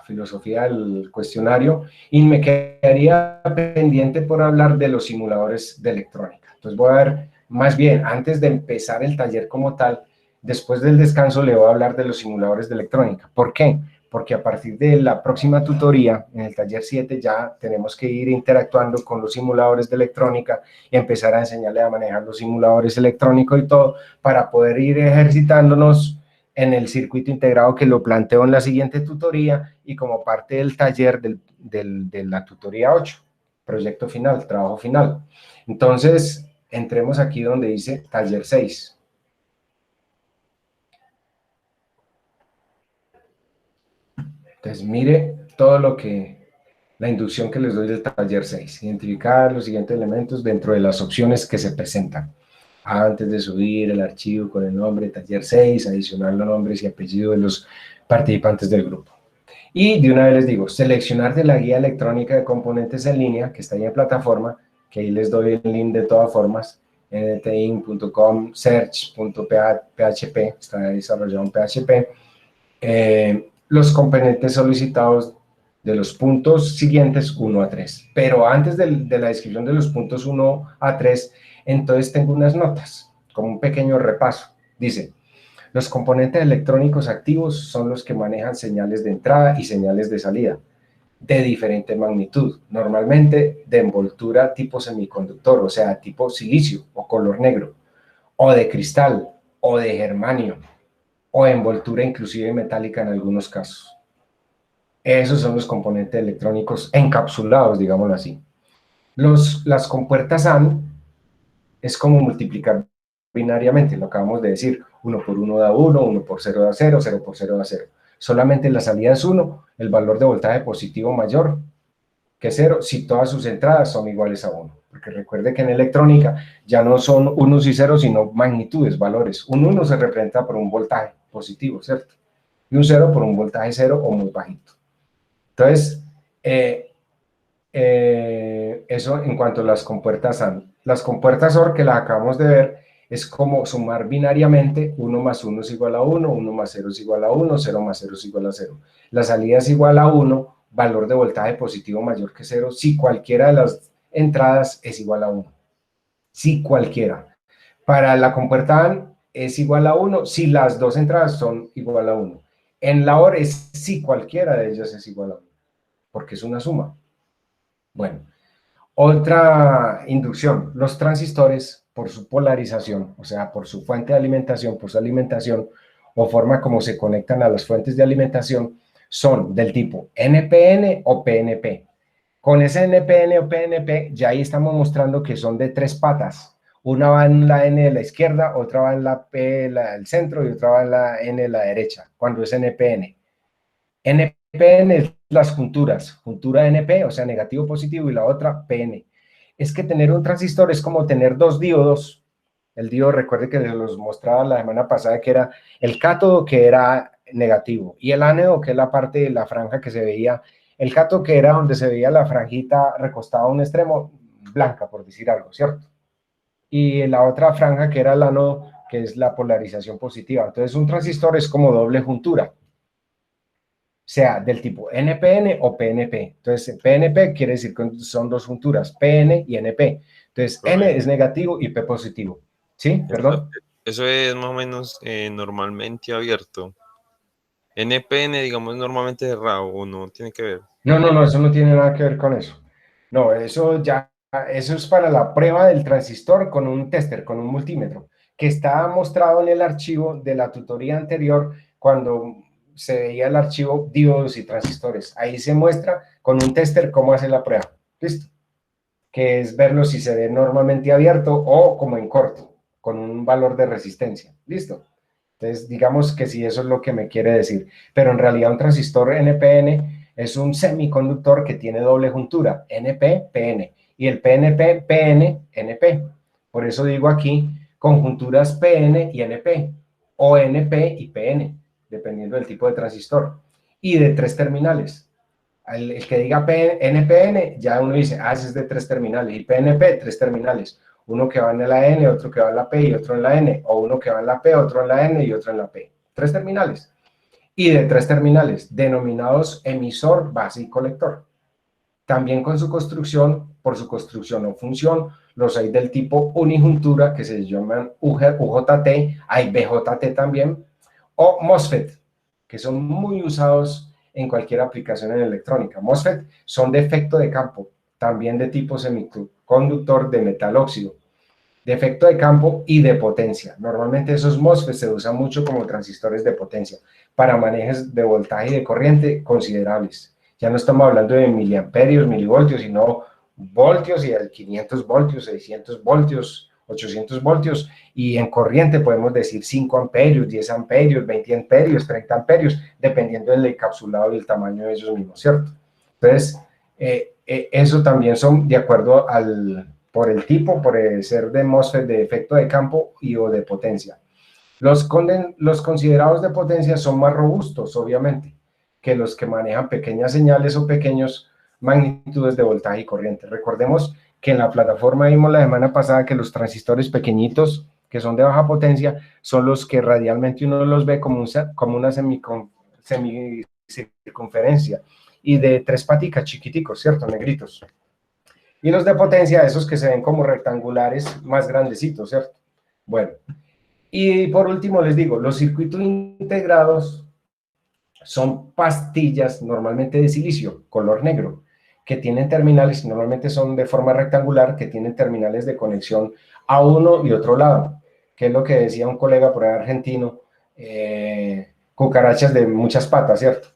filosofía del cuestionario y me quedaría pendiente por hablar de los simuladores de electrónica. Entonces, voy a ver, más bien, antes de empezar el taller como tal, después del descanso le voy a hablar de los simuladores de electrónica. ¿Por qué? Porque a partir de la próxima tutoría, en el taller 7, ya tenemos que ir interactuando con los simuladores de electrónica y empezar a enseñarle a manejar los simuladores electrónicos y todo, para poder ir ejercitándonos en el circuito integrado que lo planteo en la siguiente tutoría y como parte del taller de la tutoría 8, proyecto final, trabajo final. Entonces, entremos aquí donde dice taller 6. Entonces, mire todo la inducción que les doy del taller 6. Identificar los siguientes elementos dentro de las opciones que se presentan. Antes de subir el archivo con el nombre taller 6, adicionar los nombres y apellidos de los participantes del grupo. Y de una vez les digo, seleccionar de la guía electrónica de componentes en línea, que está ahí en plataforma, que ahí les doy el link de todas formas, ntin.com, search.php, está desarrollado en PHP, los componentes solicitados de los puntos siguientes 1 a 3. Pero antes de la descripción de los puntos 1 a 3, entonces tengo unas notas, como un pequeño repaso. Dice, Los componentes electrónicos activos son los que manejan señales de entrada y señales de salida de diferente magnitud, normalmente de envoltura tipo semiconductor, o sea, tipo silicio o color negro, o de cristal, o de germanio, o envoltura inclusive metálica en algunos casos. Esos son los componentes electrónicos encapsulados, digámoslo así. Las compuertas AND es como multiplicar binariamente, lo acabamos de decir, 1 por 1 da 1, 1 por 0 da 0, 0 por 0 da 0. Solamente la salida es 1, el valor de voltaje positivo mayor que 0 si todas sus entradas son iguales a 1. Porque recuerde que en electrónica ya no son unos y ceros, sino magnitudes, valores. Un 1 se representa por un voltaje positivo, ¿cierto? Y un 0 por un voltaje 0 o muy bajito. Entonces, eso en cuanto a las compuertas AND. Las compuertas OR que las acabamos de ver es como sumar binariamente 1 más 1 es igual a 1, 1 más 0 es igual a 1, 0 más 0 es igual a 0. La salida es igual a 1, valor de voltaje positivo mayor que 0, si cualquiera de las entradas es igual a 1. Si cualquiera. Para la compuerta AND es igual a 1 si las dos entradas son igual a 1. En la OR es si cualquiera de ellas es igual a 1, porque es una suma. Bueno, otra inducción, los transistores por su polarización, o sea, por su fuente de alimentación, por su alimentación o forma como se conectan a las fuentes de alimentación, son del tipo NPN o PNP. Con ese NPN o PNP ya ahí estamos mostrando que son de 3 patas. Una va en la N de la izquierda, otra va en la P del centro y otra va en la N de la derecha, cuando es NPN. NPN es las junturas, juntura NP, o sea, negativo positivo, y la otra PN. Es que tener un transistor es como tener dos diodos. El diodo, recuerde que los mostraba la semana pasada, que era el cátodo, que era negativo, y el ánodo, que es la parte de la franja que se veía, el cátodo, que era donde se veía la franjita recostada a un extremo, blanca, por decir algo, ¿cierto? Y la otra franja, que era el ánodo, que es la polarización positiva. Entonces, un transistor es como doble juntura, sea del tipo NPN o PNP. Entonces, PNP quiere decir que son dos junturas, PN y NP. Entonces, N es negativo y P positivo. ¿Sí? Perdón. Eso es más o menos normalmente abierto. NPN, digamos, normalmente cerrado, o no tiene que ver. No, eso no tiene nada que ver con eso. No, eso es para la prueba del transistor con un tester, con un multímetro, que está mostrado en el archivo de la tutoría anterior cuando se veía el archivo diodos y transistores. Ahí se muestra con un tester cómo hace la prueba. ¿Listo? Que es verlo si se ve normalmente abierto o como en corto, con un valor de resistencia. ¿Listo? Entonces, digamos que sí, eso es lo que me quiere decir. Pero en realidad un transistor NPN es un semiconductor que tiene doble juntura, NP-PN, y el PNP-PN-NP. Por eso digo aquí conjunturas PN y NP, o NP y PN, dependiendo del tipo de transistor, y de 3 terminales. El que diga NPN, ya uno dice, ese es de 3 terminales, y PNP, 3 terminales. Uno que va en la N, otro que va en la P y otro en la N, o uno que va en la P, otro en la N y otro en la P. 3 terminales. Y de 3 terminales, denominados emisor, base y colector. También con su construcción, por su construcción o función, los hay del tipo unijuntura, que se llaman UJT, hay BJT también, o MOSFET, que son muy usados en cualquier aplicación en electrónica. MOSFET son de efecto de campo, también de tipo semiconductor de metal óxido, de efecto de campo y de potencia. Normalmente esos MOSFET se usan mucho como transistores de potencia para manejos de voltaje y de corriente considerables. Ya no estamos hablando de miliamperios, milivoltios, sino voltios y de 500 voltios, 600 voltios, 800 voltios, y en corriente podemos decir 5 amperios, 10 amperios, 20 amperios, 30 amperios, dependiendo del encapsulado y el tamaño de esos mismos, ¿cierto? Entonces, eso también son de acuerdo por el tipo, por el ser de MOSFET de efecto de campo y o de potencia. Los considerados de potencia son más robustos, obviamente, que los que manejan pequeñas señales o pequeños magnitudes de voltaje y corriente. Recordemos que en la plataforma vimos la semana pasada que los transistores pequeñitos, que son de baja potencia, son los que radialmente uno los ve como una semicircunferencia y de 3 paticas chiquiticos, ¿cierto? Negritos. Y los de potencia, esos que se ven como rectangulares más grandecitos, ¿cierto? Bueno, Y por último les digo, los circuitos integrados son pastillas normalmente de silicio, color negro, que tienen terminales, normalmente son de forma rectangular, que tienen terminales de conexión a uno y otro lado, que es lo que decía un colega por ahí argentino, cucarachas de muchas patas, ¿cierto?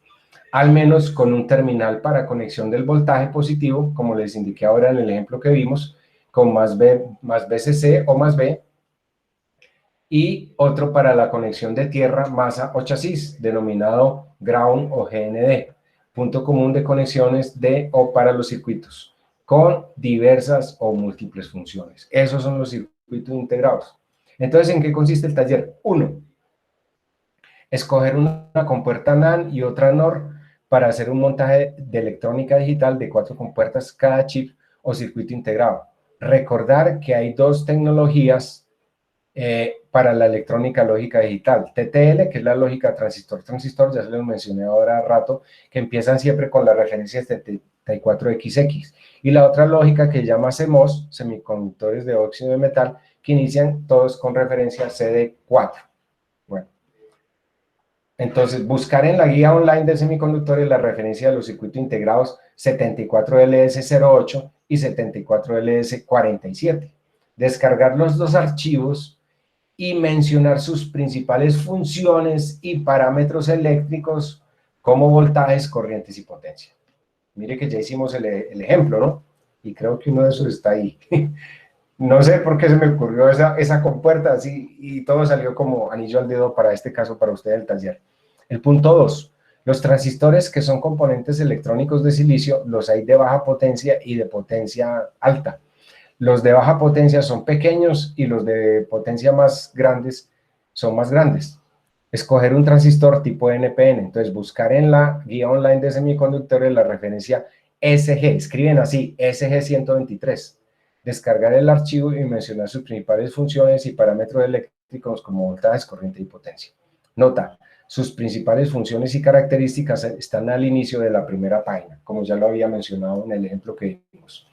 Al menos con un terminal para conexión del voltaje positivo, como les indiqué ahora en el ejemplo que vimos, con más B, más BCC o más B, y otro para la conexión de tierra masa o chasis, denominado ground o GND, punto común de conexiones de o para los circuitos, con diversas o múltiples funciones. Esos son los circuitos integrados. Entonces, ¿en qué consiste el taller? Uno, escoger una compuerta NAND y otra NOR para hacer un montaje de electrónica digital de 4 compuertas cada chip o circuito integrado. Recordar que hay dos tecnologías para la electrónica lógica digital. TTL, que es la lógica transistor-transistor, ya se los mencioné ahora rato, que empiezan siempre con la referencia 74XX. Y la otra lógica que se llama CMOS, semiconductores de óxido de metal, que inician todos con referencia CD4. Bueno, entonces buscar en la guía online de semiconductores la referencia de los circuitos integrados 74LS08 y 74LS47. Descargar los dos archivos y mencionar sus principales funciones y parámetros eléctricos como voltajes, corrientes y potencia. Mire que ya hicimos el ejemplo, ¿no? Y creo que uno de esos está ahí. No sé por qué se me ocurrió esa compuerta así y todo salió como anillo al dedo para este caso, para usted del taller. El punto 2. Los transistores que son componentes electrónicos de silicio los hay de baja potencia y de potencia alta. Los de baja potencia son pequeños y los de potencia más grandes son más grandes. Escoger un transistor tipo NPN, entonces buscar en la guía online de semiconductores la referencia SG, escriben así, SG123. Descargar el archivo y mencionar sus principales funciones y parámetros eléctricos como voltajes, corriente y potencia. Nota, sus principales funciones y características están al inicio de la primera página, como ya lo había mencionado en el ejemplo que vimos.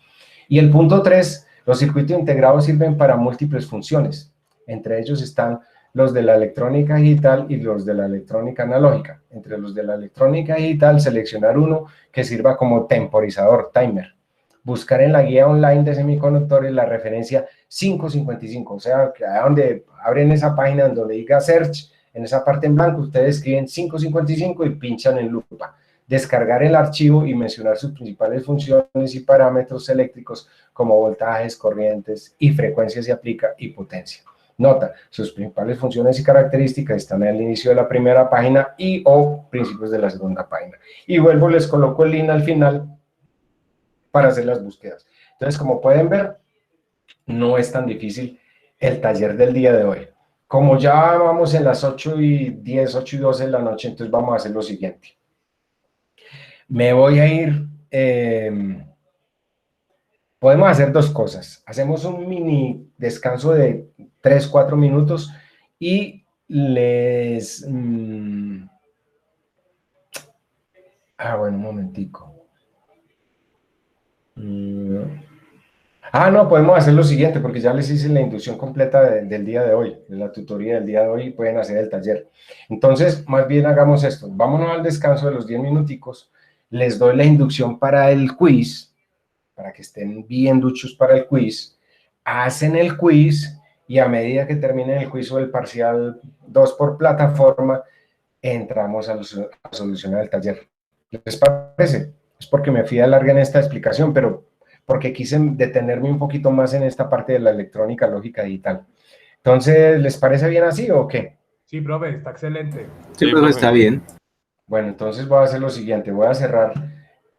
Y el punto 3, los circuitos integrados sirven para múltiples funciones. Entre ellos están los de la electrónica digital y los de la electrónica analógica. Entre los de la electrónica digital, seleccionar uno que sirva como temporizador, timer. Buscar en la guía online de semiconductores la referencia 555, o sea, que donde abren esa página donde diga search, en esa parte en blanco, ustedes escriben 555 y pinchan en lupa. Descargar el archivo y mencionar sus principales funciones y parámetros eléctricos como voltajes, corrientes y frecuencias se aplica y potencia. Nota, sus principales funciones y características están al inicio de la primera página y o principios de la segunda página. Y vuelvo, les coloco el link al final para hacer las búsquedas. Entonces, como pueden ver, no es tan difícil el taller del día de hoy. Como ya vamos en las 8:10, 8:12 de la noche, entonces vamos a hacer lo siguiente. Me voy a ir, podemos hacer dos cosas. Hacemos un mini descanso de 3, 4 minutos y les... bueno, un momentico. No, podemos hacer lo siguiente, porque ya les hice la inducción completa del día de hoy, de la tutoría del día de hoy, y pueden hacer el taller. Entonces, más bien hagamos esto. Vámonos al descanso de los 10 minuticos. Les doy la inducción para el quiz, para que estén bien duchos para el quiz. Hacen el quiz y a medida que terminen el quiz o el parcial 2 por plataforma, entramos a solucionar el taller. ¿Les parece? Es porque me fui a larga en esta explicación, pero porque quise detenerme un poquito más en esta parte de la electrónica lógica digital. Entonces, ¿les parece bien así o qué? Sí, profe, está excelente. Sí, Sí, profe, profe. está bien. Bueno, entonces voy a hacer lo siguiente, voy a cerrar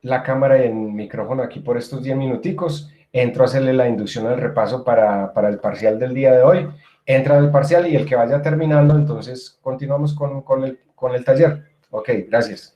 la cámara y el micrófono aquí por estos 10 minuticos, entro a hacerle la inducción al repaso para el parcial del día de hoy, entra al parcial y el que vaya terminando, entonces continuamos con el taller. Ok, gracias.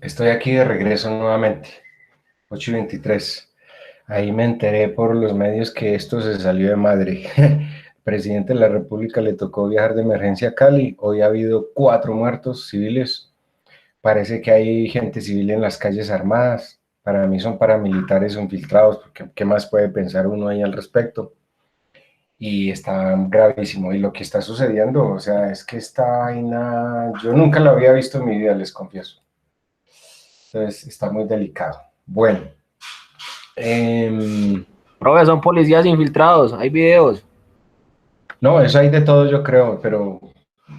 Estoy aquí de regreso nuevamente, 8:23. Ahí me enteré por los medios que esto se salió de madre. Presidente de la República le tocó viajar de emergencia a Cali. Hoy ha habido 4 muertos civiles. Parece que hay gente civil en las calles armadas. Para mí son paramilitares o infiltrados, porque ¿qué más puede pensar uno ahí al respecto? Y está gravísimo. Y lo que está sucediendo, o sea, es que esta vaina, yo nunca lo había visto en mi vida, les confieso. Entonces, está muy delicado. Bueno. Profe, son policías infiltrados, hay videos. No, eso hay de todo, yo creo, pero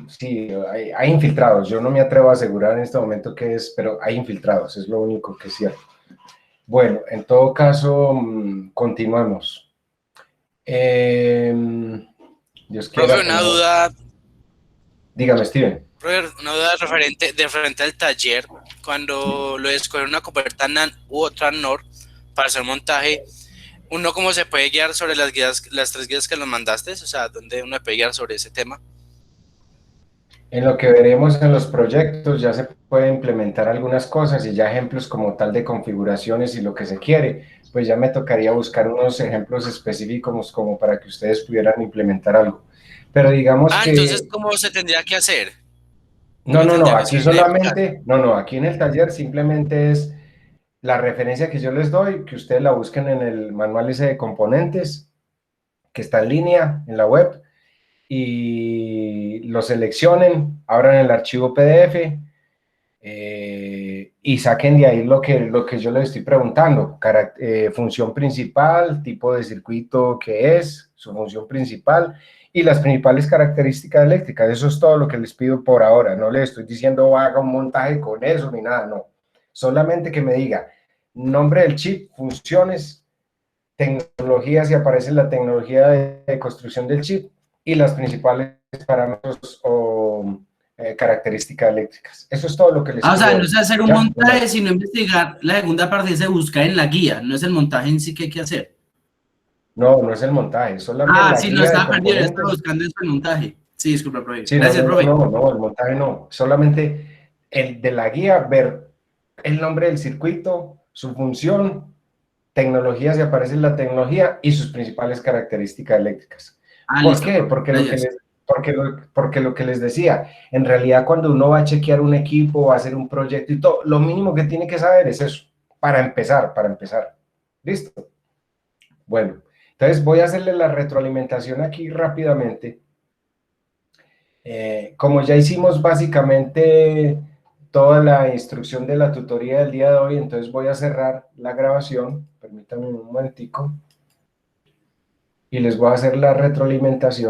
sí, hay infiltrados. Yo no me atrevo a asegurar en este momento qué es, pero hay infiltrados, es lo único que es cierto. Bueno, en todo caso, continuamos. Dios quiera. Profe, una duda. Dígame, Steven. Profe, una duda referente al taller. Cuando lo de escoger una coberta NAND u otra NOR para hacer montaje, ¿uno cómo se puede guiar sobre las guías, las 3 guías que nos mandaste? O sea, ¿dónde uno puede guiar sobre ese tema? En lo que veremos en los proyectos ya se puede implementar algunas cosas y ya ejemplos como tal de configuraciones y lo que se quiere, pues ya me tocaría buscar unos ejemplos específicos como para que ustedes pudieran implementar algo. Pero digamos que... Entonces, ¿cómo se tendría que hacer? No, aquí solamente, aquí en el taller simplemente es la referencia que yo les doy, que ustedes la busquen en el manual ese de componentes, que está en línea en la web, y lo seleccionen, abran el archivo PDF y saquen de ahí lo que yo les estoy preguntando, función principal, tipo de circuito que es, su función principal y las principales características eléctricas. Eso es todo lo que les pido por ahora, no les estoy diciendo haga un montaje con eso ni nada, no, solamente que me diga nombre del chip, funciones, tecnología, si aparece la tecnología de construcción del chip, y las principales parámetros o características eléctricas. Eso es todo lo que les pido. O sea, no es hacer un montaje, sino investigar. La segunda parte es buscar en la guía, no es el montaje en sí que hay que hacer. No, no es el montaje, solamente la sí, guía no estaba de perdido, componentes. estaba buscando eso el montaje. Sí, disculpa, profe. Sí, Gracias, profe. no, el montaje no, solamente el de la guía, ver el nombre del circuito, su función, tecnología, si aparece la tecnología, y sus principales características eléctricas. ¿Por qué? Porque lo que les decía, en realidad cuando uno va a chequear un equipo, va a hacer un proyecto y todo, lo mínimo que tiene que saber es eso, para empezar. ¿Listo? Bueno, entonces voy a hacerle la retroalimentación aquí rápidamente. Como ya hicimos básicamente toda la instrucción de la tutoría del día de hoy, entonces voy a cerrar la grabación, permítanme un momentico, y les voy a hacer la retroalimentación.